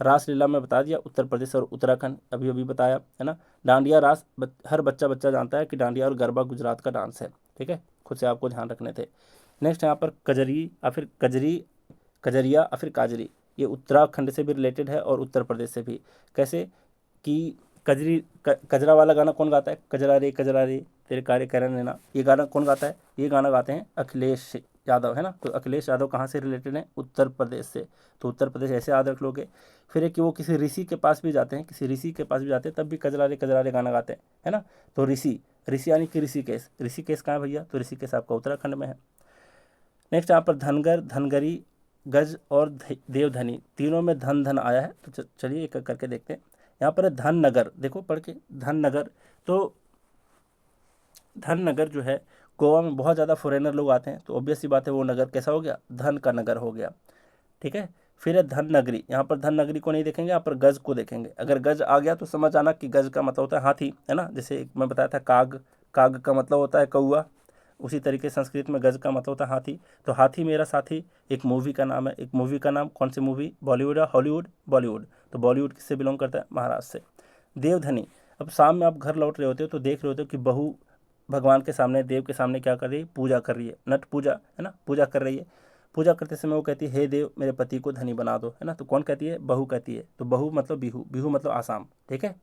रासलीला में बता दिया उत्तर प्रदेश और उत्तराखंड, अभी अभी बताया, है ना। डांडिया रास हर बच्चा बच्चा जानता है कि डांडिया और गरबा गुजरात का डांस है, ठीक है, खुद से आपको ध्यान रखने थे। नेक्स्ट यहाँ पर कजरी या फिर कजरी, कजरिया या फिर काजरी, ये उत्तराखंड से भी रिलेटेड है और उत्तर प्रदेश से भी। कैसे कि कजरा वाला गाना कौन गाता है, कजरा रे तेरे कार्य करन लेना, ये गाना कौन गाता है, ये गाना गाते हैं अखिलेश यादव, है ना। तो अखिलेश यादव कहाँ से रिलेटेड है, उत्तर प्रदेश से। तो उत्तर प्रदेश ऐसे याद रख लोगे। फिर है कि वो किसी ऋषि के पास भी जाते हैं, किसी ऋषि के पास भी जाते हैं, तब भी कजरा रे गाना गाते हैं, है ना। तो ऋषि, ऋषि यानी कि ऋषिकेश, ऋषिकेश कहाँ है भैया, तो ऋषिकेश आपका उत्तराखंड में है। नेक्स्ट यहाँ पर धनगर, धनगरी, गज और देवधनी, तीनों में धन धन आया है। तो चलिए एक एक करके देखते हैं। यहाँ पर है धन नगर, देखो पढ़ के, धन नगर। तो धन नगर जो है, गोवा में बहुत ज़्यादा फॉरेनर लोग आते हैं, तो ऑब्वियस सी बात है वो नगर कैसा हो गया, धन का नगर हो गया, ठीक है। फिर है धन नगरी, यहाँ पर धन नगरी को नहीं देखेंगे, यहाँ पर गज को देखेंगे। अगर गज आ गया तो समझ आना कि गज का मतलब होता है हाथी, है ना। जैसे एक मैं बताया था काग, काग का मतलब होता है कौआ, उसी तरीके संस्कृत में गज का मतलब होता है हाथी। तो हाथी मेरा साथी एक मूवी का नाम है। एक मूवी का नाम, कौन सी मूवी, बॉलीवुड या हॉलीवुड, बॉलीवुड। तो बॉलीवुड किससे बिलोंग करता है, महाराष्ट्र से। देवधनी, अब शाम में आप घर लौट रहे होते हो तो देख रहे होते हो कि बहू भगवान के सामने, देव के सामने क्या कर रही है, पूजा कर रही है, नट पूजा, है ना, पूजा कर रही है। पूजा करते समय वो कहती है, हे देव मेरे पति को धनी बना दो, है ना। तो कौन कहती है, बहू कहती है। तो बहू मतलब बिहू, बिहू मतलब आसाम, ठीक है।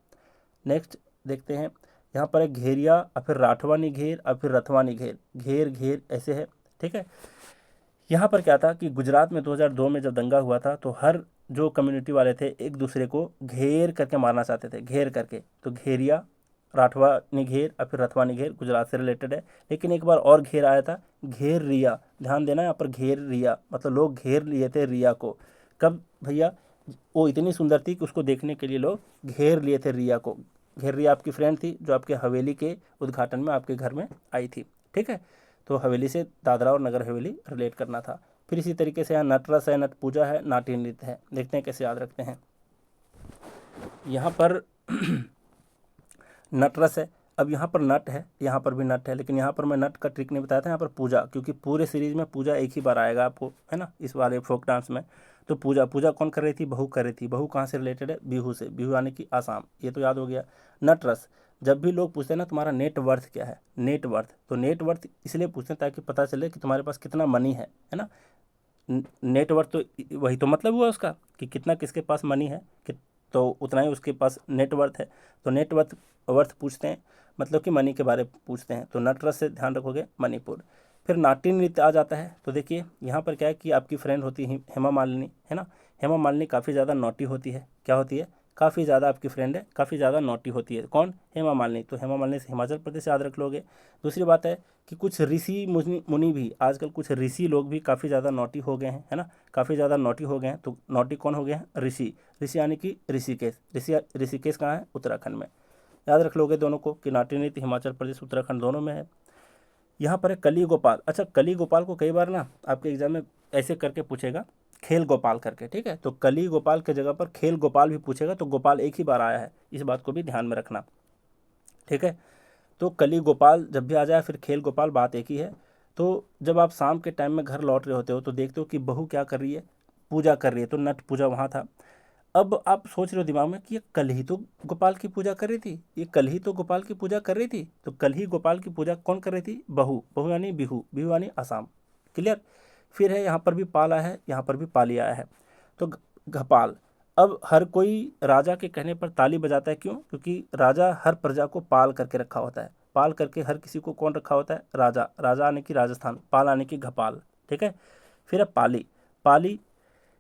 नेक्स्ट देखते हैं, यहाँ पर है घेरिया और फिर राठवानी घेर और फिर रथवानी घेर, घेर घेर ऐसे है, ठीक है। यहाँ पर क्या था कि गुजरात में 2002 में जब दंगा हुआ था तो हर जो कम्युनिटी वाले थे एक दूसरे को घेर करके मारना चाहते थे, घेर करके। तो घेरिया, राठवानी घेर और फिर रथवानी घेर गुजरात से रिलेटेड है। लेकिन एक बार और घेर आया था, घेर रिया, ध्यान देना यहाँ पर, घेर रिया मतलब लोग घेर लिए थे रिया को। कब भैया, वो इतनी सुंदर थी कि उसको देखने के लिए लोग घेर लिए थे रिया को। घेर रिया आपकी फ्रेंड थी जो आपके हवेली के उद्घाटन में आपके घर में आई थी, ठीक है। तो हवेली से दादरा और नगर हवेली रिलेट करना था। फिर इसी तरीके से यहाँ नटरस है, नट पूजा है, नाट्य नृत्य है। देखते हैं कैसे याद रखते हैं। यहाँ पर नटरस है, अब यहाँ पर नट है, यहाँ पर भी नट है, लेकिन यहाँ पर मैं नट का ट्रिक नहीं बताया था, यहाँ पर पूजा, क्योंकि पूरे सीरीज में पूजा एक ही बार आएगा आपको, है ना, इस वाले फोक डांस में। तो पूजा, पूजा कौन कर रही थी, बहू कर रही थी। बहू कहाँ से रिलेटेड है, बिहू से, बिहू यानी कि आसाम, ये तो याद हो गया। नटरस, जब भी लोग पूछते हैं ना तुम्हारा नेट वर्थ क्या है, नेट वर्थ, तो नेट वर्थ इसलिए पूछते हैं ताकि पता चले कि तुम्हारे पास कितना मनी है ना। नेटवर्थ तो वही तो मतलब हुआ उसका कि कितना किसके पास मनी है कि, तो उतना ही उसके पास नेटवर्थ है। तो नेटवर्थ वर्थ पूछते हैं, मतलब कि मनी के बारे में पूछते हैं, तो नटरस से ध्यान रखोगे मणिपुर। फिर नाट्य नृत्य आ जाता है। तो देखिए यहाँ पर क्या है कि आपकी फ्रेंड होती है हेमा मालिनी, है ना। हेमा मालिनी काफ़ी ज़्यादा नॉटी होती है। क्या होती है? काफ़ी ज़्यादा आपकी फ्रेंड है, काफ़ी ज़्यादा नॉटी होती है। कौन? हेमा मालिनी। तो हेमा मालिनी से हिमाचल प्रदेश याद रख लोगे। दूसरी बात है कि कुछ ऋषि मुनि मुनि भी, आजकल कुछ ऋषि लोग भी काफ़ी ज़्यादा नॉटी हो गए हैं, है ना, काफ़ी ज़्यादा नॉटी हो गए हैं। तो नॉटी कौन हो गए हैं? ऋषि। ऋषि यानी कि ऋषिकेश। ऋषिकेश कहाँ है? उत्तराखंड में। याद रख लोगे दोनों को कि नाट्य नृत्य हिमाचल प्रदेश उत्तराखंड दोनों में है। यहाँ पर है कली गोपाल। अच्छा, कली गोपाल को कई बार ना आपके एग्जाम में ऐसे करके पूछेगा, खेल गोपाल करके, ठीक है। तो कली गोपाल के जगह पर खेल गोपाल भी पूछेगा, तो गोपाल एक ही बार आया है, इस बात को भी ध्यान में रखना, ठीक है। तो कली गोपाल जब भी आ जाए, फिर खेल गोपाल, बात एक ही है। तो जब आप शाम के टाइम में घर लौट रहे होते हो तो देखते हो कि बहू क्या कर रही है? पूजा कर रही है। तो नट पूजा वहाँ था। अब आप सोच रहे हो दिमाग में कि ये कल ही तो गोपाल की पूजा कर रही थी, ये कल ही तो गोपाल की पूजा कर रही थी। तो कल ही गोपाल की पूजा कौन कर रही थी? बहू। बहू यानी बिहू, बिहू यानी आसाम। क्लियर। फिर है यहाँ पर भी पाल आया है, यहाँ पर भी पाली आया है। तो घपाल। अब हर कोई राजा के कहने पर ताली बजाता है, क्यों? क्योंकि राजा हर प्रजा को पाल करके रखा होता है। पाल करके हर किसी को कौन रखा होता है? राजा। राजा आने की राजस्थान, पाल आने की घपाल, ठीक है। फिर है पाली। पाली,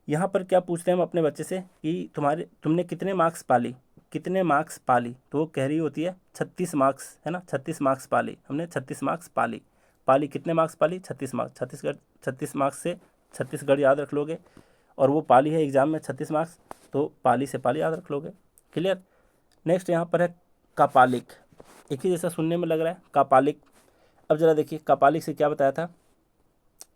यहाँ पर क्या पूछते हैं हम अपने बच्चे से कि तुमने कितने मार्क्स पाली, कितने मार्क्स पाली? तो वो कह रही होती है 36 मार्क्स, है ना, 36 मार्क्स पाली, हमने 36 मार्क्स पाली। पाली कितने मार्क्स पाली? 36 मार्क्स। 36 मार्क्स से छत्तीसगढ़ याद रख लोगे, और वो पाली है एग्जाम में 36 मार्क्स, तो पाली से पाली याद रख लोगे। क्लियर। नेक्स्ट यहाँ पर है कापालिक। एक ही जैसा सुनने में लग रहा है, कापालिक। अब जरा देखिए कापालिक से क्या बताया था।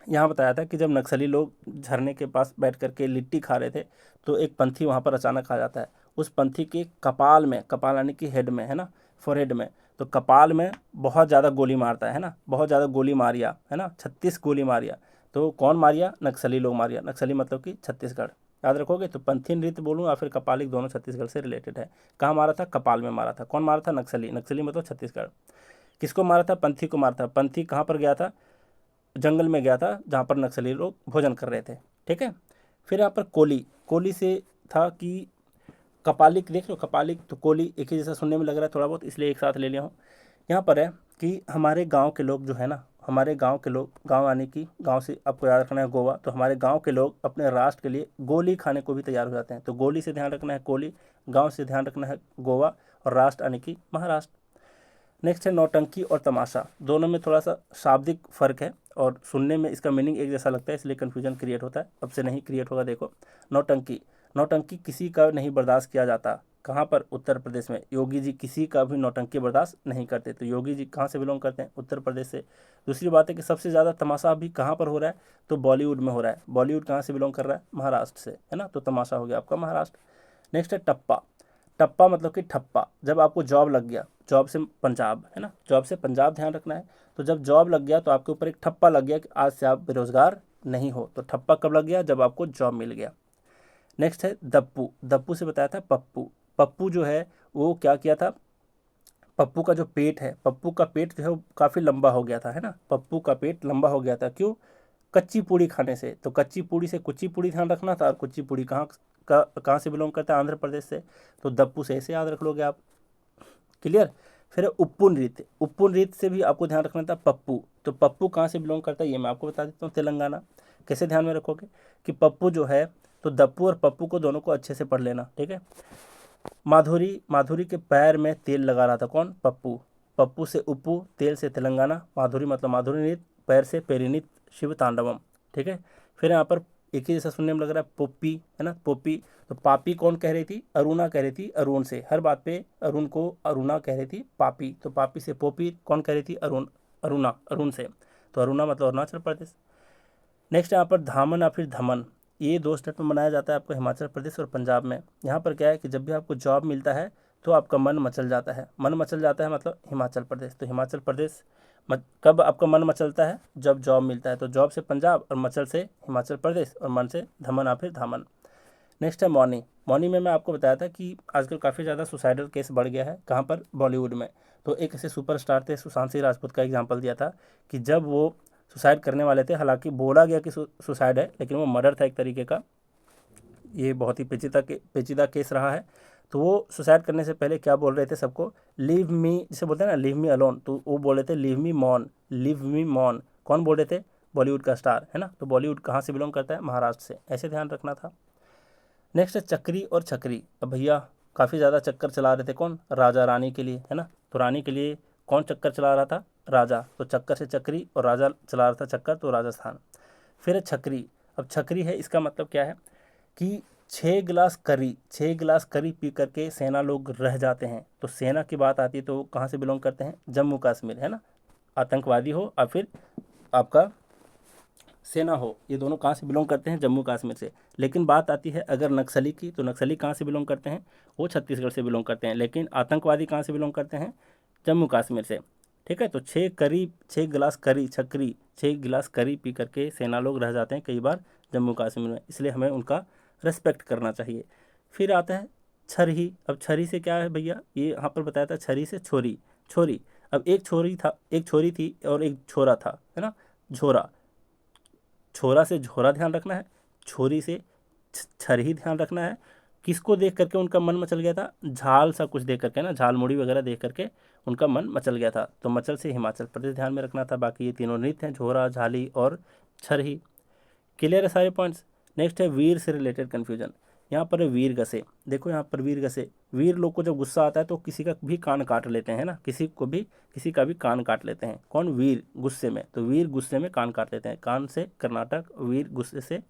यहाँ बताया था कि जब नक्सली लोग झरने के पास बैठ करके लिट्टी खा रहे थे, तो एक पंथी वहाँ पर अचानक आ जाता है। उस पंथी के कपाल में, कपाल यानी कि हेड में, है ना, फोरहेड में, तो कपाल में बहुत ज़्यादा गोली मारता है ना, बहुत ज़्यादा गोली मारिया, है ना, 36 गोली मारिया। तो कौन मारिया? नक्सली लोग मारिया। नक्सली मतलब कि छत्तीसगढ़। याद रखोगे। तो पंथी नृत्य बोलूँ या फिर कपालिक, दोनों छत्तीसगढ़ से रिलेटेड है। कहाँ मारा था? कपाल में मारा था। कौन मारा था? नक्सली। नक्सली मतलब छत्तीसगढ़। किसको मारा था? पंथी को मारा था। पंथी कहाँ पर गया था? जंगल में गया था जहाँ पर नक्सली लोग भोजन कर रहे थे, ठीक है। फिर यहाँ पर कोली। कोली से था कि कपालिक, देख लो कपालिक तो कोली एक ही जैसा सुनने में लग रहा है थोड़ा बहुत, इसलिए एक साथ ले लिया हूँ। यहाँ पर है कि हमारे गांव के लोग जो है ना, हमारे गांव के लोग, गांव आने की, गांव से आपको याद रखना है गोवा, तो हमारे गांव के लोग अपने राष्ट्र के लिए गोली खाने को भी तैयार हो जाते हैं। तो गोली से ध्यान रखना है कोली, गांव से ध्यान रखना है गोवा, और राष्ट्र आने की महाराष्ट्र। नेक्स्ट है नौटंकी और तमाशा। दोनों में थोड़ा सा शाब्दिक फ़र्क है, और सुनने में इसका मीनिंग एक जैसा लगता है, इसलिए कन्फ्यूजन क्रिएट होता है। अब से नहीं क्रिएट होगा। देखो नौटंकी। नौटंकी किसी का नहीं बर्दाश्त किया जाता। कहाँ पर? उत्तर प्रदेश में। योगी जी किसी का भी नौटंकी बर्दाश्त नहीं करते। तो योगी जी कहाँ से बिलोंग करते हैं? उत्तर प्रदेश से। दूसरी बात है कि सबसे ज़्यादा तमाशा अभी कहाँ पर हो रहा है? तो बॉलीवुड में हो रहा है। बॉलीवुड कहाँ से बिलोंग कर रहा है? महाराष्ट्र से, है ना। तो तमाशा हो गया आपका महाराष्ट्र। नेक्स्ट है टप्पा। टप्पा मतलब कि ठप्पा। जब आपको जॉब लग गया, जॉब से पंजाब, है ना, जॉब से पंजाब ध्यान रखना है। तो जब जॉब लग गया तो आपके ऊपर एक ठप्पा लग गया कि आज से आप बेरोजगार नहीं हो। तो ठप्पा कब लग गया? जब आपको जॉब मिल गया। नेक्स्ट है दप्पू। दप्पू से बताया था पप्पू। पप्पू जो है वो क्या किया था? पप्पू का जो पेट है, पप्पू का पेट जो है वो काफ़ी लंबा हो गया था, है ना। पप्पू का पेट लंबा हो गया था, क्यों? कच्ची पूड़ी खाने से। तो कच्ची पूड़ी से कुच्ची पूड़ी ध्यान रखना था, और कुच्ची पूड़ी कहाँ से बिलोंग करता है? आंध्र प्रदेश से। तो दप्पू से ऐसे याद रख लोगे आप। क्लियर। फिर है उप्पू नृत्य। उप्पू नृत्य से भी आपको ध्यान रखना था पप्पू। तो पप्पू कहाँ से बिलोंग करता है ये मैं आपको बता देता हूँ, तेलंगाना। कैसे ध्यान में रखोगे कि पप्पू जो है, तो दप्पू और पप्पू को दोनों को अच्छे से पढ़ लेना, ठीक है। माधुरी। माधुरी के पैर में तेल लगा रहा था, कौन? पप्पू। पप्पू से उप्पू, तेल से तेलंगाना, माधुरी मतलब माधुरी नृत्य, पैर से पेरिनित शिव तांडवम, ठीक है। फिर यहाँ पर एक ही जैसा सुनने में लग रहा है पोप्पी, है ना, पोप्पी। तो पापी कौन कह रही थी? अरुणा कह रही थी अरुण से। हर बात पे अरुण को अरुणा कह रही थी पापी। तो पापी से पोपी कौन कह रही थी? अरुणा, अरुण से। तो अरुणा मतलब अरुणाचल प्रदेश। नेक्स्ट यहाँ पर धामन या फिर धमन। ये दो स्टेट में मनाया जाता है आपको, हिमाचल प्रदेश और पंजाब में। यहाँ पर क्या है कि जब भी आपको जॉब मिलता है तो आपका मन मचल जाता है। मन मचल जाता है मतलब हिमाचल प्रदेश। तो हिमाचल प्रदेश कब आपका मन मचलता है? जब जॉब मिलता है। तो जॉब से पंजाब, और मचल से हिमाचल प्रदेश, और मन से धमन या फिर धामन। नेक्स्ट है मौनी। मौनी में मैं आपको बताया था कि आजकल काफ़ी ज़्यादा सुसाइडल केस बढ़ गया है। कहाँ पर? बॉलीवुड में। तो एक ऐसे सुपरस्टार थे, सुशांत सिंह राजपूत का एग्जांपल दिया था कि जब वो सुसाइड करने वाले थे। हालांकि बोला गया कि सुसाइड है, लेकिन वो मर्डर था एक तरीके का। ये बहुत ही पेचीदा केस रहा है। तो वो सुसाइड करने से पहले क्या बोल रहे थे सबको, लीव मी, जिसे बोलते हैं ना लीव मी अलोन, तो वो बोल रहे थे लीव मी मॉन, लीव मी मॉन। कौन बोल रहे थे? बॉलीवुड का स्टार है ना। तो बॉलीवुड कहाँ से बिलोंग करता है? महाराष्ट्र से, ऐसे ध्यान रखना था। नेक्स्ट है चक्री और छकरी। अब भैया काफ़ी ज़्यादा चक्कर चला रहे थे, कौन? राजा रानी के लिए, है ना। तो रानी के लिए कौन चक्कर चला रहा था? राजा। तो चक्कर से चक्री, और राजा चला रहा था चक्कर, तो राजस्थान। फिर है छकरी। अब छकरी है, इसका मतलब क्या है कि 6 गिलास करी पी करके सेना लोग रह जाते हैं। तो सेना की बात आती है तो कहाँ से बिलोंग करते हैं? जम्मू कश्मीर, है ना। आतंकवादी हो और फिर आपका सेना हो, ये दोनों कहाँ से बिलोंग करते हैं? जम्मू कश्मीर से। लेकिन बात आती है अगर नक्सली की, तो नक्सली कहाँ से बिलोंग करते हैं? वो छत्तीसगढ़ से बिलोंग करते हैं। लेकिन आतंकवादी कहाँ से बिलोंग करते हैं? जम्मू कश्मीर से। ठीक है। तो 6 गिलास करी पी करके सेना लोग रह जाते हैं कई बार जम्मू कश्मीर में, इसलिए हमें उनका रेस्पेक्ट करना चाहिए। फिर आता है छरही। अब छरी से क्या है भैया? ये यहाँ पर बताया था छरी से छोरी। छोरी, अब एक छोरी थी और एक छोरा था, है ना। झोरा, छोरा से झोरा ध्यान रखना है, छोरी से छरही ध्यान रखना है। किसको देख करके उनका मन मचल गया था? झाल सा कुछ देख करके ना, झाल मुड़ी वगैरह देख करके उनका मन मचल गया था। तो मचल से हिमाचल प्रदेश ध्यान में रखना था। बाकी ये तीनों नृत्य हैं, झोरा, झाली और छरही। क्लियर है सारे पॉइंट्स। नेक्स्ट है वीर से रिलेटेड कन्फ्यूजन। यहाँ पर है वीर गसे। देखो यहाँ पर वीर गसे, वीर लोग को जब गुस्सा आता है तो किसी का भी कान काट लेते हैं ना, किसी का भी कान काट लेते हैं। कौन? वीर गुस्से में। तो वीर गुस्से में कान काट लेते हैं। कान से कर्नाटक, वीर गुस्से से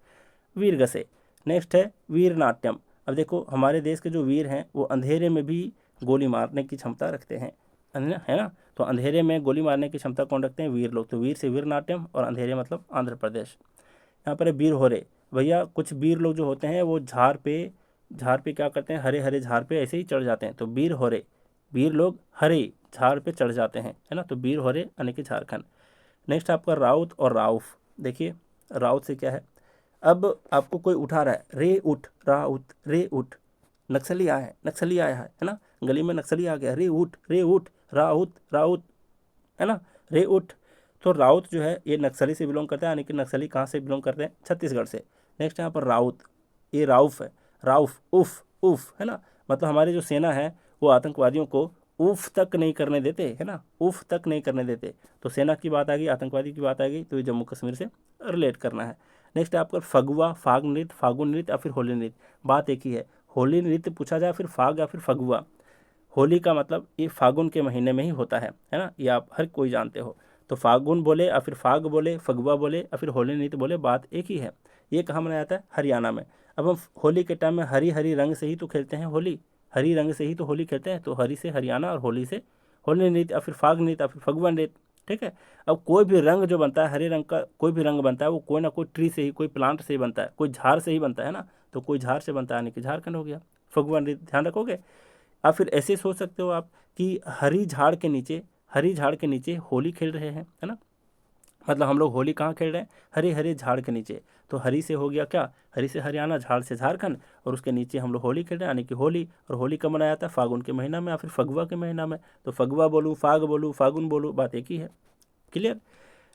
वीर गसे। नेक्स्ट है वीर नाट्यम। अब देखो हमारे देश के जो वीर हैं वो अंधेरे में भी गोली मारने की क्षमता रखते हैं, है ना। तो अंधेरे में गोली मारने की क्षमता कौन रखते हैं? वीर लोग। तो वीर से वीर नाट्यम, और अंधेरे मतलब आंध्र प्रदेश। यहाँ पर है वीर होरे। भैया कुछ वीर लोग जो होते हैं वो झाड़ पे क्या करते हैं? हरे हरे झाड़ पे ऐसे ही चढ़ जाते हैं। तो वीर होरे, वीर लोग हरे झाड़ पे चढ़ जाते हैं, है ना। तो वीर होरे यानी कि झारखंड। नेक्स्ट आपका राउत और राउफ। देखिए राउत से क्या है? अब आपको कोई उठा रहा है, रे उठ, राउत, रे उठ। नक्सली आया है ना। गली में नक्सली आ गया, रे उठ, राउत राउत, है ना, रे उठ। तो राउत जो है ये नक्सली से बिलोंग करता है, यानी कि नक्सली कहाँ से बिलोंग करते हैं? छत्तीसगढ़ से। नेक्स्ट यहाँ पर राउत, ये राउफ है। राउफ, उफ उफ, है ना। मतलब हमारी जो सेना है वो आतंकवादियों को उफ तक नहीं करने देते, है ना, उफ तक नहीं करने देते। तो सेना की बात आ गई, आतंकवादी की बात आ गई, तो ये जम्मू कश्मीर से रिलेट करना है। नेक्स्ट है आपका फगुआ, फाग नृत्य, फागुन नृत्य या फिर होली नृत्य। बात एक ही है, होली नृत्य पूछा जाए, फिर फाग या फिर फगुआ। होली का मतलब ये फागुन के महीने में ही होता है ना, ये आप हर कोई जानते हो। तो फागुन बोले या फिर फाग बोले, फगुआ बोले या फिर होली नृत्य बोले, बात एक ही है। ये कहाँ मनाया जाता है? हरियाणा में। अब हम होली के टाइम में हरी हरी रंग से ही तो खेलते हैं होली, हरी रंग से ही तो होली खेलते हैं। तो हरी से हरियाणा और होली से होली नृत्य या फिर फाग नृत्य या फिर फगुआ नृत्य। ठीक है। अब कोई भी रंग जो बनता है, हरे रंग का कोई भी रंग बनता है, वो कोई ना कोई ट्री से ही, कोई प्लांट से ही बनता है, कोई झाड़ से ही बनता है ना। तो कोई झाड़ से बनता है, यानी कि झारखंड हो गया। फगुआ नृत्य ध्यान रखोगे। आप फिर ऐसे सोच सकते हो आप कि हरी झाड़ के नीचे होली खेल रहे हैं, है ना। मतलब हम लोग होली कहाँ खेल रहे हैं? हरे हरे झाड़ के नीचे। तो हरी से हो गया क्या? हरी से हरियाणा, झाड़ से झारखंड, और उसके नीचे हम लोग होली खेल रहे हैं, यानी कि होली। और होली कब मनाया जाता है? फागुन के महीना में या फिर फगुआ के महीना में। तो फगुआ बोलूँ, फाग बोलूँ, फागुन बोलूँ, बात एक ही है। क्लियर।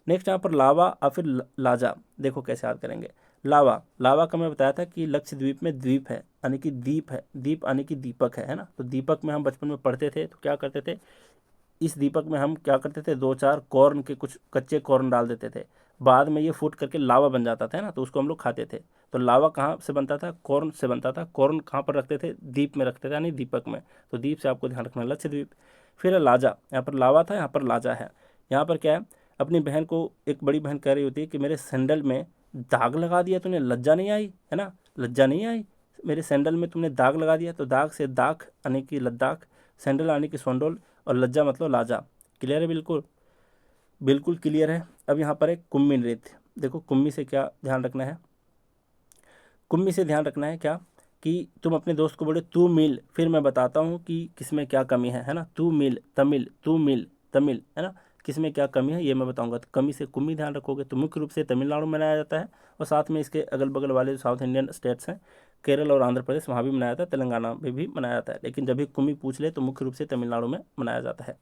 नेक्स्ट यहाँ पर लावा या फिर लाजा। देखो कैसे याद करेंगे। लावा, लावा का मैं बताया था कि लक्षद्वीप में द्वीप है, यानी कि दीप है, दीप यानी कि दीपक है ना। तो दीपक में हम बचपन में पढ़ते थे तो क्या करते थे, इस दीपक में हम क्या करते थे, 2-4 कॉर्न के कुछ कच्चे कॉर्न डाल देते थे। बाद में ये फूट करके लावा बन जाता था ना, तो उसको हम लोग खाते थे। तो लावा कहाँ से बनता था? कॉर्न से बनता था। कॉर्न कहाँ पर रखते थे? दीप में रखते थे, यानी दीपक में। तो दीप से आपको ध्यान रखना, लक्षद्वीप। फिर है लाजा। यहाँ पर लावा था, यहाँ पर लाजा है। यहाँ पर क्या है, अपनी बहन को एक बड़ी बहन कह रही होती है कि मेरे सैंडल में दाग लगा दिया तूने, लज्जा नहीं आई, है ना, लज्जा नहीं आई, मेरे सैंडल में तुमने दाग लगा दिया। तो दाग से दाग यानी कि लद्दाख, सैंडल यानी कि सोंडोल, और लज्जा मतलब लाजा। क्लियर है? बिल्कुल बिल्कुल क्लियर है। अब यहाँ पर एक कुम्मी नृत्य। देखो कुम्मी से क्या ध्यान रखना है? कुम्मी से ध्यान रखना है क्या, कि तुम अपने दोस्त को बोले तू मिल, फिर मैं बताता हूँ कि किसमें क्या कमी है ना। तू मिल तमिल, तू मिल तमिल, है ना। किसमें क्या कमी है ये मैं बताऊंगा। तो कमी से कुम्मी ध्यान रखोगे। तो मुख्य रूप से तमिलनाडु में मनाया जाता है, और साथ में इसके अगल बगल वाले जो साउथ इंडियन स्टेट्स हैं, केरल और आंध्र प्रदेश, वहाँ भी मनाया जाता है, तेलंगाना में भी मनाया जाता है। लेकिन जब भी कुम्मी पूछ ले तो मुख्य रूप से तमिलनाडु में मनाया जाता है।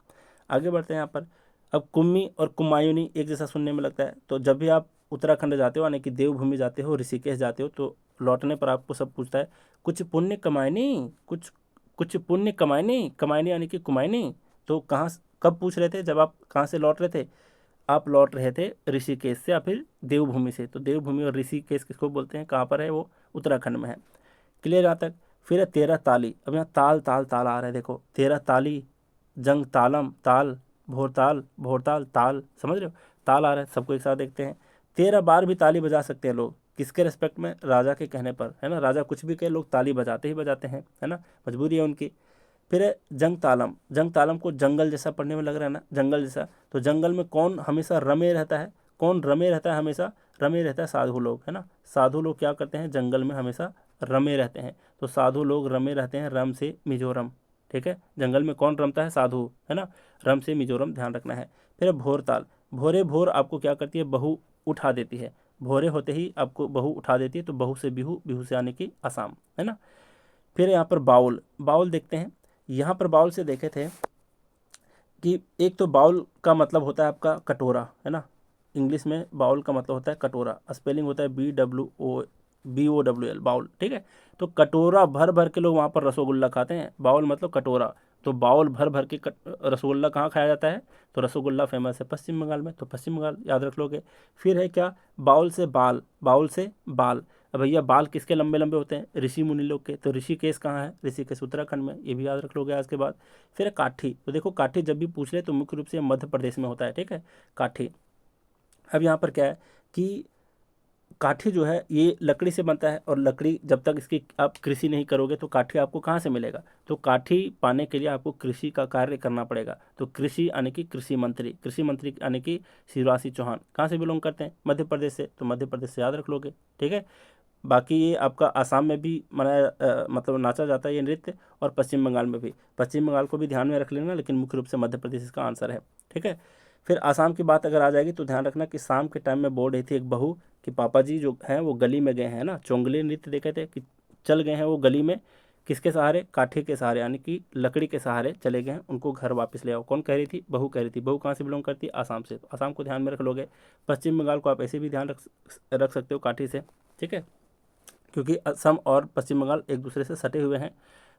आगे बढ़ते हैं यहाँ पर। अब कुम्मी और कुमायूनी एक जैसा सुनने में लगता है, तो जब भी आप उत्तराखंड जाते हो यानी कि देवभूमि जाते हो, ऋषिकेश जाते हो, तो लौटने पर आपको सब पूछता है कुछ पुण्य कमायनी, कुछ कुछ पुण्य कमायनी, कमायनी यानी कि कुमायनी। तो कब पूछ रहे थे, जब आप कहाँ से लौट रहे थे, आप लौट रहे थे ऋषिकेश से या फिर देवभूमि से। तो देवभूमि और ऋषिकेश किसको बोलते हैं, कहाँ पर है वो, उत्तराखंड में है। क्लियर यहाँ तक। फिर है 13 ताली। अब यहाँ ताल ताल ताल आ रहा है, देखो 13 ताली, जंग तालम ताल, भोरताल भोरताल ताल, समझ रहे हो, ताल आ रहा है। सबको एक साथ देखते हैं। 13 बार भी ताली बजा सकते हैं लोग, किसके रिस्पेक्ट में, राजा के कहने पर, है ना। राजा कुछ भी कहे, लोग ताली बजाते ही बजाते हैं, है ना, मजबूरी है उनकी। फिर है जंग तालम। जंग तालम को जंगल जैसा पढ़ने में लग रहा है ना, जंगल जैसा। तो जंगल में कौन हमेशा रमे रहता है, कौन रमे रहता है हमेशा, रमे रहता है साधु लोग, है ना। साधु लोग क्या करते हैं, जंगल में हमेशा रमे रहते हैं। तो साधु लोग रमे रहते हैं, रम से मिजोरम, ठीक है। जंगल में कौन रमता है, साधु, है ना। रम से मिजोरम ध्यान रखना है। फिर है भोर ताल। भोरे भोर आपको क्या करती है, बहू उठा देती है। भोरे होते ही आपको बहू उठा देती है, तो बहू से बिहू, बिहू से आने की आसाम, है ना। फिर यहाँ पर बाउल। बाउल देखते हैं। यहाँ पर बाउल से देखे थे कि एक तो बाउल का मतलब होता है आपका कटोरा, है ना। इंग्लिश में बाउल का मतलब होता है कटोरा, स्पेलिंग होता है BWOL, बाउल, ठीक है। तो कटोरा भर भर के लोग वहाँ पर रसोगुल्ला खाते हैं, बाउल मतलब कटोरा। तो बाउल भर भर के रसगुल्ला कहाँ खाया जाता है, तो रसगुल्ला फेमस है पश्चिम बंगाल में, तो पश्चिम बंगाल याद रख लोगे। फिर है क्या, बाउल से बाल, बाउल से बाल। अब भैया बाल किसके लंबे लंबे होते हैं, ऋषि मुनि लोग के। तो ऋषिकेश कहाँ है, ऋषिकेश उत्तराखंड में, ये भी याद रख लोगे आज के बाद। फिर है काठी। तो देखो काठी जब भी पूछ ले तो मुख्य रूप से मध्य प्रदेश में होता है, ठीक है, काठी। अब यहाँ पर क्या है कि काठी जो है ये लकड़ी से बनता है, और लकड़ी जब तक इसकी आप कृषि नहीं करोगे तो काठी आपको कहाँ से मिलेगा। तो काठी पाने के लिए आपको कृषि का कार्य करना पड़ेगा। तो कृषि यानी कि कृषि मंत्री, कृषि मंत्री यानी कि शिवराज सिंह चौहान कहाँ से बिलोंग करते हैं, मध्य प्रदेश से। तो मध्य प्रदेश से याद रख लोगे, ठीक है। बाकी ये आपका आसाम में भी मनाया मतलब नाचा जाता है ये नृत्य, और पश्चिम बंगाल में भी। पश्चिम बंगाल को भी ध्यान में रख लेना, लेकिन मुख्य रूप से मध्य प्रदेश इसका आंसर है, ठीक है। फिर आसाम की बात अगर आ जाएगी तो ध्यान रखना कि शाम के टाइम में बोल रही थी एक बहू कि पापा जी जो हैं वो गली में गए हैं ना, चोंगली नृत्य देखे थे कि चल गए हैं वो गली में, किसके सहारे, काठी के सहारे, यानी कि लकड़ी के सहारे चले गए हैं, उनको घर वापस ले आओ। कौन कह रही थी, बहू कह रही थी। बहू कहाँ से बिलोंग करती है, आसाम से। तो आसाम को ध्यान में रख लोगे। पश्चिम बंगाल को आप ऐसे भी ध्यान रख सकते हो काठी से, ठीक है, क्योंकि असम और पश्चिम बंगाल एक दूसरे से सटे हुए हैं।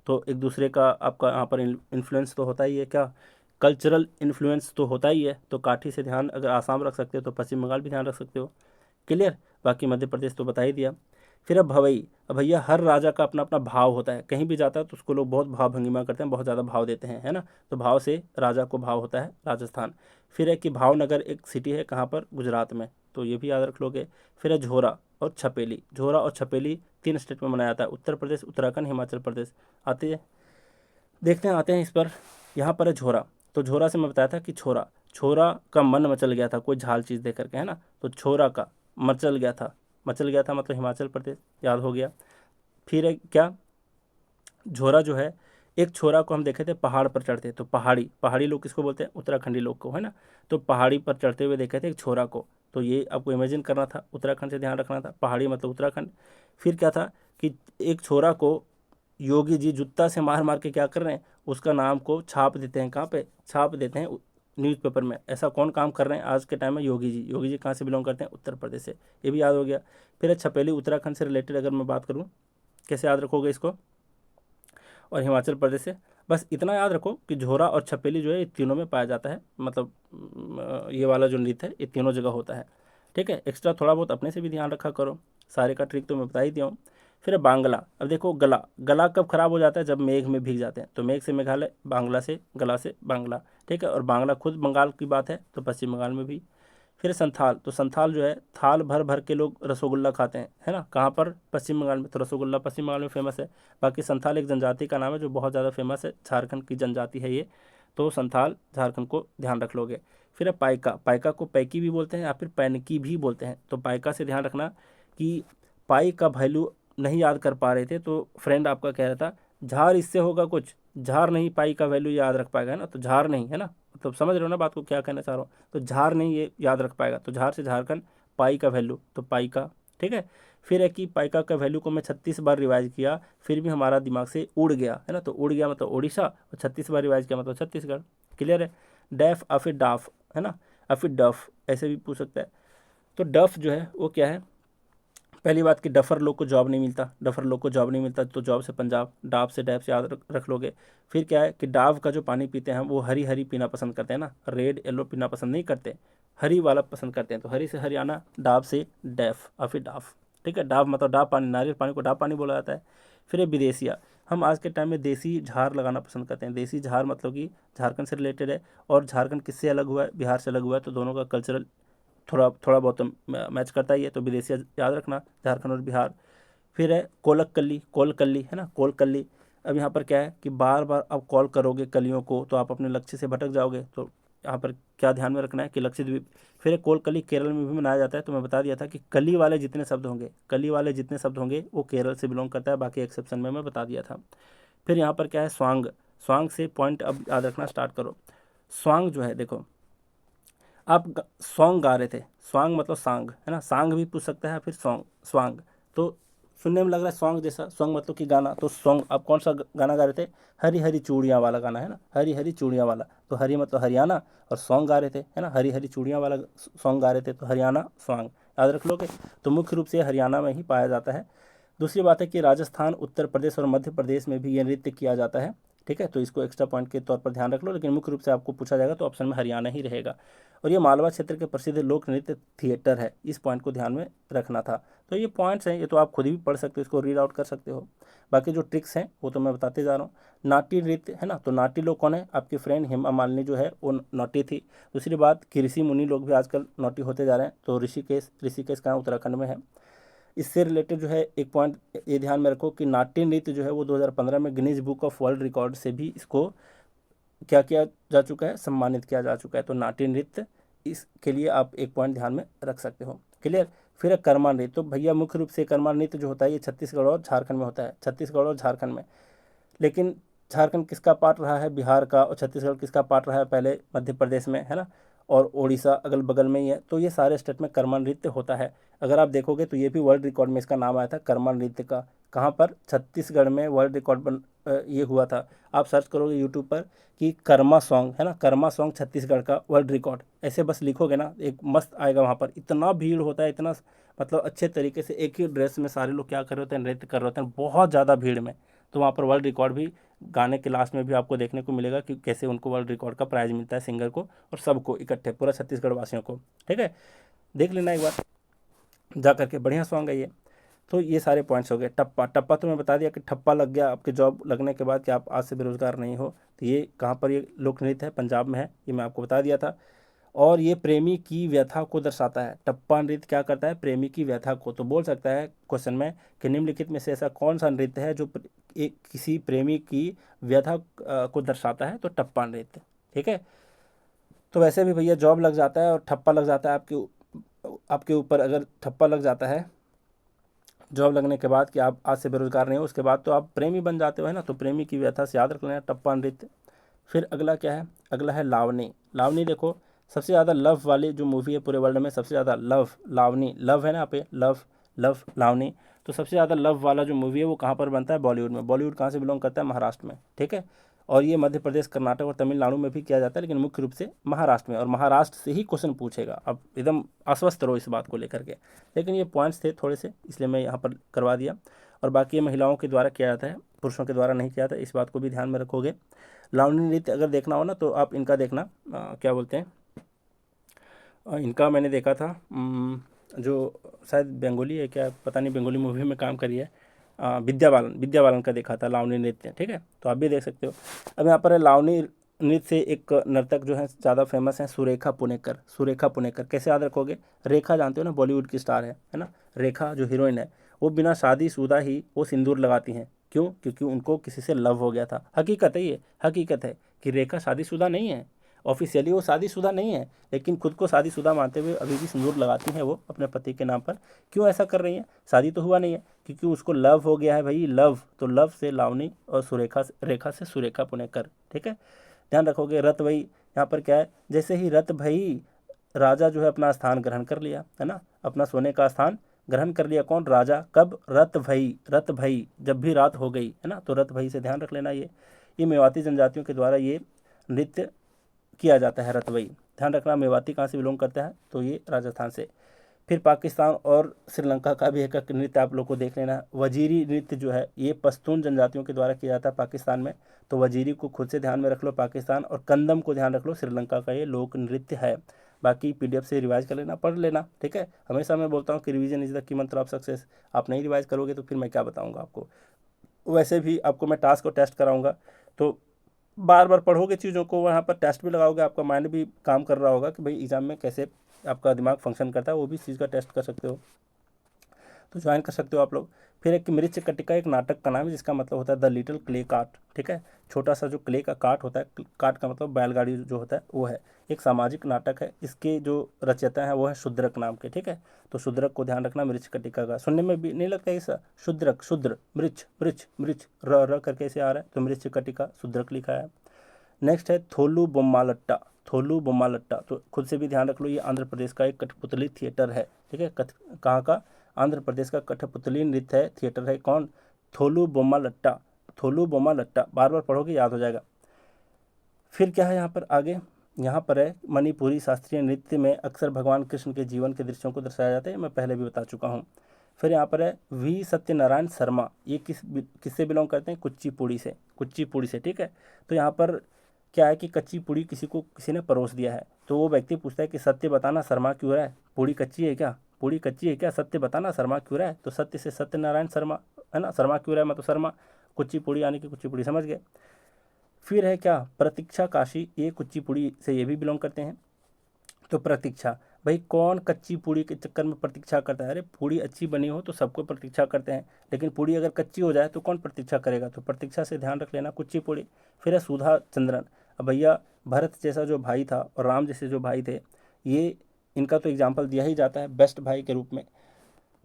तो एक दूसरे का आपका यहाँ पर इन्फ्लुएंस तो होता ही है, क्या, कल्चरल इन्फ्लुएंस तो होता ही है। तो काठी से ध्यान अगर आसाम रख सकते हो तो पश्चिम बंगाल भी ध्यान रख सकते हो। क्लियर। बाकी मध्य प्रदेश तो बता ही दिया। फिर अब भवई। अब भैया हर राजा का अपना अपना भाव होता है, कहीं भी जाता है तो उसको लोग बहुत भाव भंगिमा करते हैं, बहुत ज़्यादा भाव देते हैं, है ना। तो भाव से राजा को भाव होता है राजस्थान। फिर है कि भावनगर एक सिटी है, कहाँ पर, गुजरात में। तो ये भी याद रख लोगे। फिर है झोरा और छपेली। झोरा और छपेली 3 स्टेट में मनाया जाता है, उत्तर प्रदेश, उत्तराखंड, हिमाचल प्रदेश। आते हैं, देखते हैं, आते हैं इस पर। यहाँ पर है झोरा। तो झोरा से मैं बताया था कि छोरा, छोरा का मन मचल गया था कोई झाल चीज़ देख करके, है ना। तो छोरा का मचल गया था, मचल गया था मतलब हिमाचल प्रदेश, याद हो गया। फिर है क्या, झोरा जो है, एक छोरा को हम देखे थे पहाड़ पर चढ़ते, तो पहाड़ी, पहाड़ी लोग किसको बोलते हैं, उत्तराखंडी लोग को, है ना। तो पहाड़ी पर चढ़ते हुए देखे थे एक छोरा को। तो ये आपको इमेजिन करना था, उत्तराखंड से ध्यान रखना था, पहाड़ी मतलब उत्तराखंड। फिर क्या था कि एक छोरा को योगी जी जूता से मार मार के क्या कर रहे हैं, उसका नाम को छाप देते हैं, कहाँ पे छाप देते हैं, न्यूज़पेपर में। ऐसा कौन काम कर रहे हैं आज के टाइम में, योगी जी। योगी जी कहाँ से बिलोंग करते हैं, उत्तर प्रदेश से, ये भी याद हो गया। फिर है छपेली, उत्तराखंड से रिलेटेड अगर मैं बात करूँ, कैसे याद रखोगे इसको, और हिमाचल प्रदेश से। बस इतना याद रखो कि झोरा और छपेली जो है ये तीनों में पाया जाता है, मतलब ये वाला जो नृत्य है ये तीनों जगह होता है, ठीक है। एक्स्ट्रा थोड़ा बहुत अपने से भी ध्यान रखा करो, सारे का ट्रिक तो मैं बता ही दिया हूँ। फिर है बांग्ला। अब देखो गला, गला कब खराब हो जाता है, जब मेघ में भीग जाते हैं। तो मेघ से मेघालय, बांग्ला से गला से बांग्ला, ठीक है। और बांग्ला खुद बंगाल की बात है, तो पश्चिम बंगाल में भी। फिर संथाल। तो संथाल जो है, थाल भर भर के लोग रसगुल्ला खाते हैं, है ना, कहाँ पर, पश्चिम बंगाल में। तो रसगुल्ला पश्चिम बंगाल में फेमस है। बाकी संथाल एक जनजाति का नाम है जो बहुत ज़्यादा फेमस है, झारखंड की जनजाति है ये। तो संथाल झारखंड को ध्यान रख लोगे। फिर है पाइका। पाइका को पैकी भी बोलते हैं या फिर पैनकी भी बोलते हैं। तो पाइका से ध्यान रखना कि पाई का वैल्यू नहीं याद कर पा रहे थे, तो फ्रेंड आपका कह रहा था झार इससे होगा कुछ, झार नहीं पाई का वैल्यू याद रख पाएगा, है ना। तो झार नहीं, है ना, मतलब समझ रहे हो ना बात को क्या कहना चाह रहा हूँ। तो झार नहीं ये याद रख पाएगा, तो झार से झारखंड, पाई का वैल्यू तो पाई का, ठीक है। फिर है कि पाइका का वैल्यू को मैं 36 बार रिवाइज किया, फिर भी हमारा दिमाग से उड़ गया, है ना। तो उड़ गया मतलब उड़ीसा, और 36 बार रिवाइज किया मतलब छत्तीसगढ़। क्लियर है। डैफ और फिर डाफ। है ना, या फिर डफ, ऐसे भी पूछ सकता है। तो डफ जो है वो क्या है, पहली बात कि डफर लोग को जॉब नहीं मिलता, डफर लोग को जॉब नहीं मिलता, तो जॉब से पंजाब, डाब से डैब से याद रख लोगे। फिर क्या है कि डाव का जो पानी पीते हैं वो हरी हरी पीना पसंद करते हैं ना, रेड येलो पीना पसंद नहीं करते, हरी वाला पसंद करते हैं। तो हरी से हरियाणा, डाब से डैफ और फिर डाफ, ठीक है। डाब मतलब डाब पानी, नारियल पानी को डाब पानी बोला जाता है। फिर ये विदेशिया, हम आज के टाइम में देसी झाड़ लगाना पसंद करते हैं। देसी झाड़ मतलब कि झारखंड से रिलेटेड है, और झारखंड किससे अलग हुआ है, बिहार से अलग हुआ है, तो दोनों का कल्चरल थोड़ा थोड़ा बहुत तो मैच करता ही है, तो विदेशी याद रखना, झारखंड और बिहार। फिर है कोलकल्ली, कोलकल्ली है ना, कोलकल्ली। अब यहाँ पर क्या है कि बार बार आप कॉल करोगे कलियों को तो आप अपने लक्ष्य से भटक जाओगे, तो यहाँ पर क्या ध्यान में रखना है कि लक्षद्वीप। फिर है कोलकली, केरल में भी मनाया जाता है। तो मैं बता दिया था कि कली वाले जितने शब्द होंगे, कली वाले जितने शब्द होंगे वो केरल से बिलोंग करता है, बाकी एक्सेप्शन में मैं बता दिया था। फिर यहाँ पर क्या है, स्वांग, स्वांग से पॉइंट अब याद रखना स्टार्ट करो। स्वांग जो है देखो, आप सॉन्ग गा रहे थे, स्वांग मतलब सांग है ना, सांग भी पूछ सकता है, फिर सॉन्ग, स्वांग। तो सुनने में लग रहा है सॉन्ग जैसा, सॉन्ग मतलब कि गाना, तो सॉन्ग आप कौन सा गाना गा रहे थे, हरी हरी चूड़ियाँ वाला गाना है ना, हरी हरी चूड़ियाँ वाला। तो हरी मतलब हरियाणा, और सॉन्ग गा रहे थे है ना, हरी हरी चूड़ियाँ वाला सॉन्ग गा रहे थे, तो हरियाणा सॉन्ग याद रख लोगे। तो मुख्य रूप से हरियाणा में ही पाया जाता है। दूसरी बात है कि राजस्थान, उत्तर प्रदेश और मध्य प्रदेश में भी ये नृत्य किया जाता है, ठीक है। तो इसको एक्स्ट्रा पॉइंट के तौर पर ध्यान रख लो, लेकिन मुख्य रूप से आपको पूछा जाएगा तो ऑप्शन में हरियाणा ही रहेगा। और ये मालवा क्षेत्र के प्रसिद्ध लोक नृत्य थिएटर है, इस पॉइंट को ध्यान में रखना था। तो ये पॉइंट्स हैं, ये तो आप खुद भी पढ़ सकते हो, इसको रीड आउट कर सकते हो। बाकी जो ट्रिक्स हैं वो तो मैं बताते जा रहा हूँ। नाट्य नृत्य है ना, तो नाट्य लोग कौन है, आपकी फ्रेंड हेमा मालिनी जो है वो नौटी थी। दूसरी बात कि ऋषि मुनि लोग भी आजकल नौटी होते जा रहे हैं, तो ऋषिकेश, ऋषिकेश कहाँ, उत्तराखंड में है। इससे रिलेटेड जो है एक पॉइंट ये ध्यान में रखो कि नाट्य नृत्य जो है वो 2015 में Guinness book of world record से भी इसको क्या किया जा चुका है, सम्मानित किया जा चुका है। तो नाट्य नृत्य, इसके लिए आप एक पॉइंट ध्यान में रख सकते हो, क्लियर। फिर है कर्मा नृत्य, तो भैया मुख्य रूप से कर्मा नृत्य जो होता है ये छत्तीसगढ़ और झारखंड में होता है, छत्तीसगढ़ और झारखंड में। लेकिन झारखंड किसका पार्ट रहा है, बिहार का, और छत्तीसगढ़ किसका पार्ट रहा है पहले, मध्य प्रदेश में है ना, और उड़ीसा अगल बगल में ही है। तो ये सारे स्टेट में कर्मा नृत्य होता है। अगर आप देखोगे तो ये भी वर्ल्ड रिकॉर्ड में इसका नाम आया था, कर्मा नृत्य का। कहाँ पर, छत्तीसगढ़ में वर्ल्ड रिकॉर्ड ये हुआ था। आप सर्च करोगे यूट्यूब पर कि कर्मा सॉन्ग है ना, कर्मा सॉन्ग छत्तीसगढ़ का वर्ल्ड रिकॉर्ड, ऐसे बस लिखोगे ना एक मस्त आएगा। वहाँ पर इतना भीड़ होता है, इतना मतलब अच्छे तरीके से एक ही ड्रेस में सारे लोग क्या कर रहे होते हैं, नृत्य कर रहे होते हैं बहुत ज़्यादा भीड़ में। तो वहाँ पर वर्ल्ड रिकॉर्ड भी गाने के लास्ट में भी आपको देखने को मिलेगा कि कैसे उनको वर्ल्ड रिकॉर्ड का प्राइज़ मिलता है, सिंगर को और सबको इकट्ठे, पूरा छत्तीसगढ़ वासियों को, ठीक है। देख लेना एक बार जा करके, बढ़िया सॉन्ग है ये। तो ये सारे पॉइंट्स हो गए। टप्पा, टप्पा तो मैं बता दिया कि ठप्पा लग गया आपके जॉब लगने के बाद कि आप आज से बेरोजगार नहीं हो, तो ये कहाँ पर, ये लोक नृत्य है, पंजाब में है, ये मैं आपको बता दिया था। और ये प्रेमी की व्यथा को दर्शाता है। टप्पा नृत्य क्या करता है, प्रेमी की व्यथा को, तो बोल सकता है क्वेश्चन में कि निम्नलिखित में से ऐसा कौन सा नृत्य है जो एक किसी प्रेमी की व्यथा को दर्शाता है, तो टप्पा नृत्य, ठीक है। तो वैसे भी भैया जॉब लग जाता है और ठप्पा लग जाता है आपके ऊपर, अगर ठप्पा लग जाता है जॉब लगने के बाद कि आप आज से बेरोजगार नहीं हो, उसके बाद तो आप प्रेमी बन जाते हो है ना, तो प्रेमी की व्यथा से याद रख लेना टप्पा नृत्य। फिर अगला क्या है, अगला है लावनी। लावनी देखो, सबसे ज़्यादा लव वाली जो मूवी है पूरे वर्ल्ड में, सबसे ज़्यादा लव, लावनी, लव है ना पे, लव, लव लावनी। तो सबसे ज़्यादा लव वाला जो मूवी है वो कहाँ पर बनता है, बॉलीवुड में। बॉलीवुड कहाँ से बिलोंग करता है, महाराष्ट्र में, ठीक है। और ये मध्य प्रदेश, कर्नाटक और तमिलनाडु में भी किया जाता है, लेकिन मुख्य रूप से महाराष्ट्र में, और महाराष्ट्र से ही क्वेश्चन पूछेगा। अब एकदम आश्वस्त रहो इस बात को लेकर के। लेकिन ये पॉइंट्स थे थोड़े से, इसलिए मैं यहाँ पर करवा दिया। और बाकी ये महिलाओं के द्वारा किया जाता है, पुरुषों के द्वारा नहीं किया जाता, इस बात को भी ध्यान में रखोगे। लावणी नृत्य अगर देखना हो ना तो आप इनका देखना, क्या बोलते हैं, इनका मैंने देखा था, जो शायद बंगाली है क्या, पता नहीं, बंगाली मूवी में काम करी है, विद्या बालन, विद्या बालन का देखा था लावणी नृत्य, ठीक है। तो आप भी देख सकते हो। अब यहाँ पर है लावणी नृत्य से एक नर्तक जो है ज़्यादा फेमस है, सुरेखा पुणेकर। सुरेखा पुणेकर कैसे याद रखोगे, रेखा जानते हो ना, बॉलीवुड की स्टार है ना, रेखा जो हीरोइन है, वो बिना शादीशुदा ही वो सिंदूर लगाती हैं। क्यों, क्योंकि उनको किसी से लव हो गया था। हकीकत है, ये हकीकत है कि रेखा शादीशुदा नहीं है, ऑफिशियली वो शादीशुदा नहीं है, लेकिन खुद को शादीशुदा मानते हुए अभी भी सिंदूर लगाती हैं वो अपने पति के नाम पर। क्यों ऐसा कर रही हैं, शादी तो हुआ नहीं है, क्योंकि उसको लव हो गया है भाई, लव। तो लव से लावनी और सुरेखा, रेखा से सुरेखा पुणेकर, ठीक है। ध्यान रखोगे। रत भई, यहाँ पर क्या है, जैसे ही रत भई, राजा जो है अपना स्थान ग्रहण कर लिया है ना, अपना सोने का स्थान ग्रहण कर लिया। कौन, राजा। कब, रत भई, रत भई जब भी रात हो गई है ना, तो रत भई से ध्यान रख लेना। ये मेवाती जनजातियों के द्वारा ये नृत्य किया जाता है, रतवई। ध्यान रखना मेवाती कहाँ से बिलोंग करता है, तो ये राजस्थान से। फिर पाकिस्तान और श्रीलंका का भी एक नृत्य आप लोग को देख लेना है। वजीरी नृत्य जो है ये पश्तून जनजातियों के द्वारा किया जाता है पाकिस्तान में, तो वजीरी को खुद से ध्यान में रख लो पाकिस्तान, और कंदम को ध्यान रख लो श्रीलंका का ये लोक नृत्य है। बाकी पीडीएफ से रिवाइज कर लेना, पढ़ लेना, ठीक है। हमेशा मैं बोलता हूँ कि रिवीजन इज द की मंत्र ऑफ सक्सेस। आप नहीं रिवाइज करोगे तो फिर मैं क्या बताऊँगा आपको। वैसे भी आपको मैं टास्क और टेस्ट कराऊंगा, तो बार बार पढ़ोगे चीज़ों को, वहाँ पर टेस्ट भी लगाओगे, आपका माइंड भी काम कर रहा होगा कि भाई एग्जाम में कैसे आपका दिमाग फंक्शन करता है, वो भी चीज़ का टेस्ट कर सकते हो, तो ज्वाइन कर सकते हो आप लोग। फिर एक मृच्छक कटिका एक नाटक का नाम है जिसका मतलब होता है द लिटिल क्ले कार्ट, ठीक है। छोटा सा जो क्ले का कार्ट होता है, कार्ट का मतलब बैलगाड़ी जो होता है वो है। एक सामाजिक नाटक है, इसके जो रचयिता हैं वो है शूद्रक नाम के, ठीक है। तो शूद्रक को ध्यान रखना मृच्छक कटिका का। सुनने में भी नहीं लगता ऐसा, शूद्रक, शूद्र, मृच्छ, मृच्छ, मृच्छ, र करके ऐसे आ रहा है, तो मृच्छक कटिका शूद्रक लिखा है। नेक्स्ट है थोलू बोम्मालट्टा, थोलू बोम्मालट्टा, तो खुद से भी ध्यान रख लो, ये आंध्र प्रदेश का एक कठपुतली थिएटर है, ठीक है। कहाँ का, आंध्र प्रदेश का कठपुतली नृत्य है, थिएटर है, कौन, थोलू बोम्मालट्टा, थोलू बोम्मालट्टा, बार बार पढ़ोगे याद हो जाएगा। फिर क्या है यहाँ पर आगे, यहाँ पर है मणिपुरी शास्त्रीय नृत्य में अक्सर भगवान कृष्ण के जीवन के दृश्यों को दर्शाया जाता है, मैं पहले भी बता चुका हूँ। फिर यहाँ पर है वी सत्यनारायण शर्मा, ये किससे बिलोंग करते हैं, कुचिपुड़ी से, कुचिपुड़ी से, ठीक है। तो यहाँ पर क्या है कि कच्ची पूड़ी किसी ने परोस दिया है, तो वो व्यक्ति पूछता है कि सत्य बताना शर्मा क्यों रहा है, पूड़ी कच्ची है क्या, पूड़ी कच्ची है क्या, सत्य बताना शर्मा क्यों रहा है, तो सत्य से सत्यनारायण शर्मा है ना, शर्मा क्यों रहा है मतलब शर्मा, कुचिपुड़ी यानी कि कुचिपुड़ी, समझ गए। फिर है क्या प्रतीक्षा काशी, ये कुचिपुड़ी से ये भी बिलोंग करते हैं। तो प्रतीक्षा, भाई कौन कच्ची पूड़ी के चक्कर में प्रतीक्षा करता है, अरे पूड़ी अच्छी बनी हो तो सबको प्रतीक्षा करते हैं, लेकिन पूड़ी अगर कच्ची हो जाए तो कौन प्रतीक्षा करेगा, तो प्रतीक्षा से ध्यान रख लेना कुच्ची पूड़ी। फिर है सुधा चंद्रन, अब भैया भरत जैसा जो भाई था और राम जैसे जो भाई थे, ये इनका तो एग्जाम्पल दिया ही जाता है बेस्ट भाई के रूप में।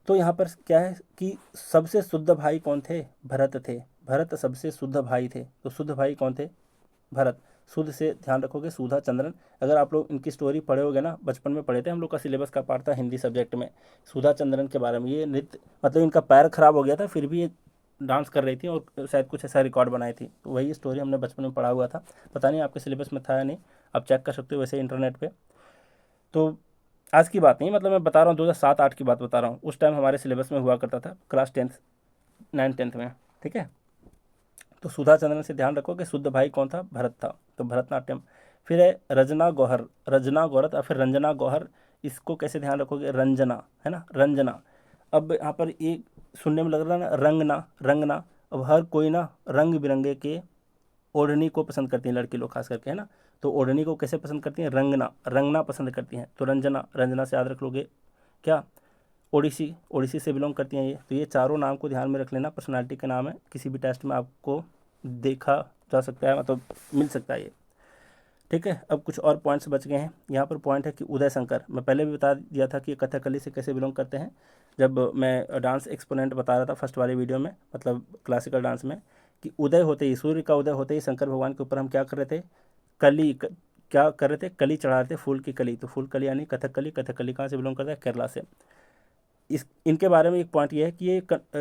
तो यहाँ पर क्या है कि सबसे शुद्ध भाई कौन थे, भरत थे, भरत सबसे शुद्ध भाई थे, तो शुद्ध भाई कौन थे, भरत। शुद्ध से ध्यान रखोगे सुधा चंद्रन। अगर आप लोग इनकी स्टोरी पढ़े होगे ना, बचपन में पढ़े थे हम लोग का सिलेबस का पार्ट था हिंदी सब्जेक्ट में, सुधा चंद्रन के बारे में। ये नृत्य मतलब इनका पैर खराब हो गया था फिर भी ये डांस कर रही थी और शायद कुछ ऐसा रिकॉर्ड बनाई थी, तो वही स्टोरी हमने बचपन में पढ़ा हुआ था, पता नहीं आपके सिलेबस में था या नहीं, आप चेक कर सकते हो वैसे इंटरनेट पर। तो आज की बात नहीं, मतलब मैं बता रहा हूँ 2007-8 की बात बता रहा हूँ, उस टाइम हमारे सिलेबस में हुआ करता था क्लास 10th 9th 10th में, ठीक है। तो सुधा चंद्रन से ध्यान रखो कि शुद्ध भाई कौन था, भरत था, तो भरतनाट्यम। फिर है रजना गौहर, रजना गौरत और फिर रंजना गौहर, इसको कैसे ध्यान रखोगे, रंजना है ना, रंजना। अब यहाँ पर एक सुनने में लग रहा है ना रंगना, रंगना, अब हर कोई ना रंग बिरंगे के ओढ़नी को पसंद करती हैं लड़की लोग खास करके, है ना। तो ओढ़नी को कैसे पसंद करती हैं, रंगना, रंगना पसंद करती हैं, तो रंजना, रंजना से याद रख लोगे क्या, ओडिसी, ओडिसी से बिलोंग करती हैं ये। तो ये चारों नाम को ध्यान में रख लेना, पर्सनालिटी के नाम है, किसी भी टेस्ट में आपको देखा जा सकता है, मतलब मिल सकता है ये, ठीक है। अब कुछ और पॉइंट्स बच गए हैं। यहाँ पर पॉइंट है कि उदय शंकर, मैं पहले भी बता दिया था कि ये कथकली से कैसे बिलोंग करते हैं, जब मैं डांस एक्सपोनेंट बता रहा था फर्स्ट वाली वीडियो में, मतलब क्लासिकल डांस में, कि उदय होते ही, सूर्य का उदय होते ही शंकर भगवान के ऊपर हम क्या कर रहे थे, क्या कर रहे थे, कली चढ़ा रहे थे, फूल की कली, तो फूल कली यानी कथकली, कथकली कहाँ से बिलोंग करता है, केरला से। इस इनके बारे में एक पॉइंट ये है कि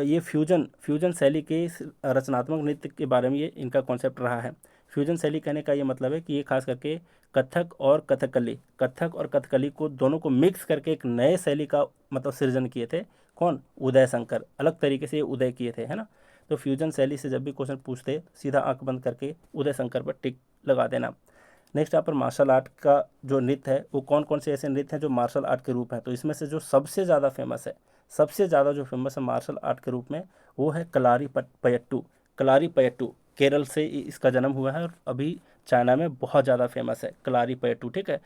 ये फ्यूजन शैली के इस रचनात्मक नृत्य के बारे में ये इनका कॉन्सेप्ट रहा है। फ्यूजन शैली कहने का ये मतलब है कि ये खास करके कथक और कथकली को दोनों को मिक्स करके एक नए शैली का मतलब सृजन किए थे, कौन, उदय शंकर, अलग तरीके से ये उदय किए थे, है ना। तो फ्यूजन शैली से जब भी क्वेश्चन पूछते सीधा आंख बंद करके उदय शंकर पर टिक लगा देना। नेक्स्ट यहाँ पर मार्शल आर्ट का जो नृत्य है वो कौन कौन से ऐसे नृत्य हैं जो मार्शल आर्ट के रूप हैं, तो इसमें से जो सबसे ज़्यादा फेमस है, सबसे ज़्यादा जो फेमस है मार्शल आर्ट के रूप में, वो है कलारी पयट्टू। कलारी पयट्टू केरल से इसका जन्म हुआ है और अभी चाइना में बहुत ज़्यादा फेमस है कलारी पयट्टू, ठीक है।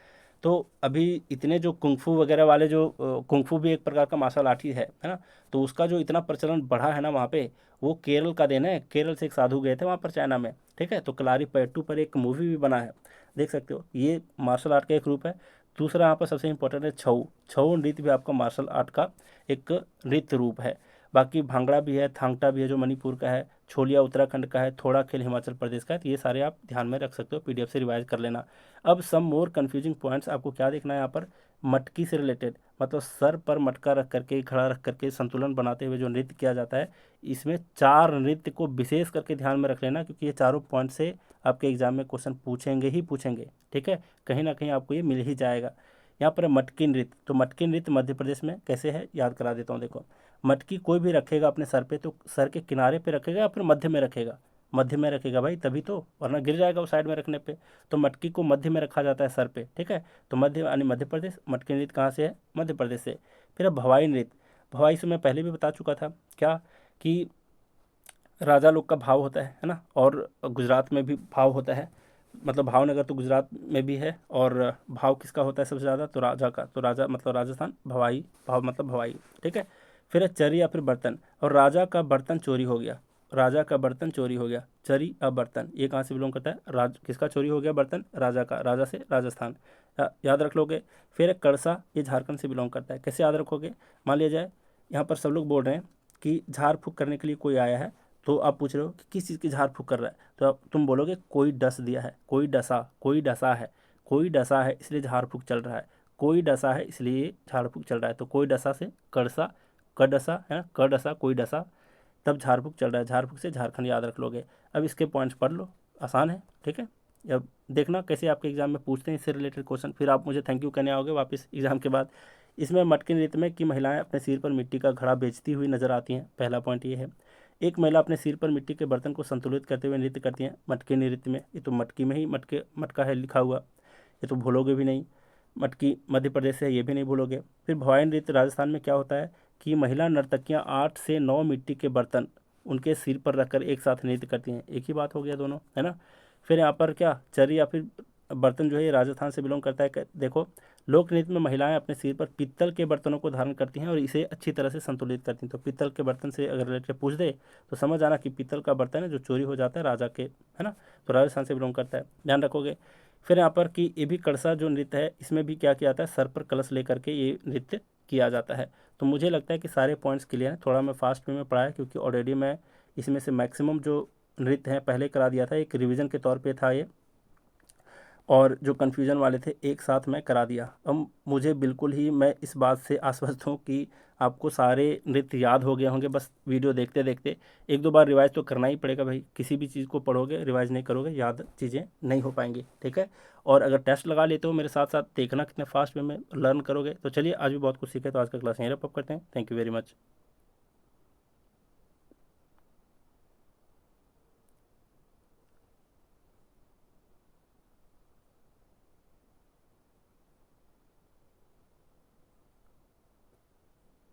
तो अभी इतने जो कुंफू वगैरह वाले जो कुंफू भी एक प्रकार का मार्शल आर्ट ही है ना, तो उसका जो इतना प्रचलन बढ़ा है ना वहाँ पे, वो केरल का देन है। केरल से एक साधु गए थे वहाँ पर चाइना में, ठीक है, तो कलारी पयट्टू पर एक मूवी भी बना है, देख सकते हो, ये मार्शल आर्ट का एक रूप है। दूसरा यहाँ पर सबसे इंपॉर्टेंट है छऊ, छऊ नृत्य भी आपका मार्शल आर्ट का एक नृत्य रूप है। बाकी भांगड़ा भी है, थांगटा भी है जो मणिपुर का है, छोलिया उत्तराखंड का है, थोड़ा खेल हिमाचल प्रदेश का है, तो ये सारे आप ध्यान में रख सकते हो, पीडीएफ से रिवाइज कर लेना। अब सम मोर कन्फ्यूजिंग पॉइंट्स आपको क्या देखना है यहाँ पर, मटकी से रिलेटेड, मतलब सर पर मटका रख करके, खड़ा रख करके संतुलन बनाते हुए जो नृत्य किया जाता है, इसमें 4 नृत्य को विशेष करके ध्यान में रख लेना, क्योंकि ये चारों पॉइंट से आपके एग्जाम में क्वेश्चन पूछेंगे ही पूछेंगे, ठीक है, कहीं ना कहीं आपको ये मिल ही जाएगा। यहाँ पर है मटकी नृत्य। तो मटकी नृत्य मध्य प्रदेश में कैसे है याद करा देता हूँ। देखो, मटकी कोई भी रखेगा अपने सर पे तो सर के किनारे पे रखेगा या फिर मध्य में रखेगा। मध्य में रखेगा भाई, तभी तो, वरना गिर जाएगा वो साइड में रखने पे। तो मटकी को मध्य में रखा जाता है सर पे, ठीक है। तो मध्य यानी मध्य प्रदेश, मटकी नृत्य कहाँ से है, मध्य प्रदेश से। फिर है भवाई नृत्य। भवाई से मैं पहले भी बता चुका था क्या, कि राजा लोग का भाव होता है ना, और गुजरात में भी भाव होता है, मतलब भावनगर तो गुजरात में भी है। और भाव किसका होता है सबसे ज़्यादा, तो राजा का। तो राजा मतलब राजस्थान, भवाई भाव मतलब भवाई, ठीक है। फिर है चरी या फिर बर्तन। और राजा का बर्तन चोरी हो गया, राजा का बर्तन चोरी हो गया, चरी या बर्तन, ये कहाँ से बिलोंग करता है, किसका चोरी हो गया बर्तन, राजा का, राजा से राजस्थान, याद रख लोगे। फिर है कड़सा, ये झारखंड से बिलोंग करता है। कैसे याद रखोगे, मान लिया जाए यहाँ पर सब लोग बोल रहे हैं कि झाड़ फूँक करने के लिए कोई आया है, तो आप पूछ रहे हो कि किस चीज़ की झाड़ फूँक कर रहा है, तो अब तुम बोलोगे कोई डस दिया है, कोई डसा, कोई डसा है, कोई डसा है इसलिए झाड़ फूँक चल रहा है, कोई डसा है इसलिए झाड़ फूँक चल रहा है। तो कोई डसा से कड़सा, कड़सा है ना, कड़सा कोई डसा, तब झाड़ फूँक चल रहा है, झाड़ फूँक से झारखंड याद रख लोगे। अब इसके पॉइंट्स पढ़ लो, आसान है, ठीक है। अब देखना कैसे आपके एग्जाम में पूछते हैं इससे रिलेटेड क्वेश्चन, फिर आप मुझे थैंक यू कहने आओगे वापस एग्जाम के बाद। इसमें मटकी नृत्य में कि महिलाएं अपने सिर पर मिट्टी का घड़ा बेचती हुई नजर आती हैं, पहला पॉइंट ये है। एक महिला अपने सिर पर मिट्टी के बर्तन को संतुलित करते हुए नृत्य करती हैं मटके नृत्य में। ये तो मटकी में ही मटके मटका है लिखा हुआ, ये तो भूलोगे भी नहीं। मटकी मध्य प्रदेश से है, ये भी नहीं भूलोगे। फिर भवाई नृत्य राजस्थान में क्या होता है कि महिला नर्तकियां 8 से 9 मिट्टी के बर्तन उनके सिर पर रखकर एक साथ नृत्य करती हैं, एक ही बात हो गया दोनों, है ना। फिर यहाँ पर क्या, चरी या फिर बर्तन जो है ये राजस्थान से बिलोंग करता है। देखो, लोक नृत्य में महिलाएं अपने सिर पर पीतल के बर्तनों को धारण करती हैं और इसे अच्छी तरह से संतुलित करती हैं। तो पीतल के बर्तन से अगर रिलेटेड पूछ दे तो समझ आना कि पीतल का बर्तन है जो चोरी हो जाता है राजा के, है ना। तो राजस्थान से बिलोंग करता है, ध्यान रखोगे। फिर यहाँ पर कि ये भी कड़सा जो नृत्य है इसमें भी क्या किया जाता है, सर पर कलश लेकर के ये नृत्य किया जाता है। तो मुझे लगता है कि सारे पॉइंट्स क्लियर हैं। थोड़ा मैं फास्ट वे में पढ़ाया क्योंकि ऑलरेडी मैं इसमें से मैक्सिमम जो नृत्य हैं पहले करा दिया था, एक रिवीजन के तौर पे था ये, और जो कन्फ्यूजन वाले थे एक साथ मैं करा दिया। अब मुझे बिल्कुल ही, मैं इस बात से आश्वस्त हूँ कि आपको सारे नृत्य याद हो गए होंगे, बस वीडियो देखते देखते। एक दो बार रिवाइज तो करना ही पड़ेगा भाई, किसी भी चीज़ को पढ़ोगे रिवाइज नहीं करोगे याद चीज़ें नहीं हो पाएंगी, ठीक है। और अगर टेस्ट लगा लेते हो मेरे साथ साथ, देखना कितने फास्ट वे में लर्न करोगे। तो चलिए, आज भी बहुत कुछ सीखे, तो आज का क्लास यहीं रैप अप करते हैं। Thank you very much.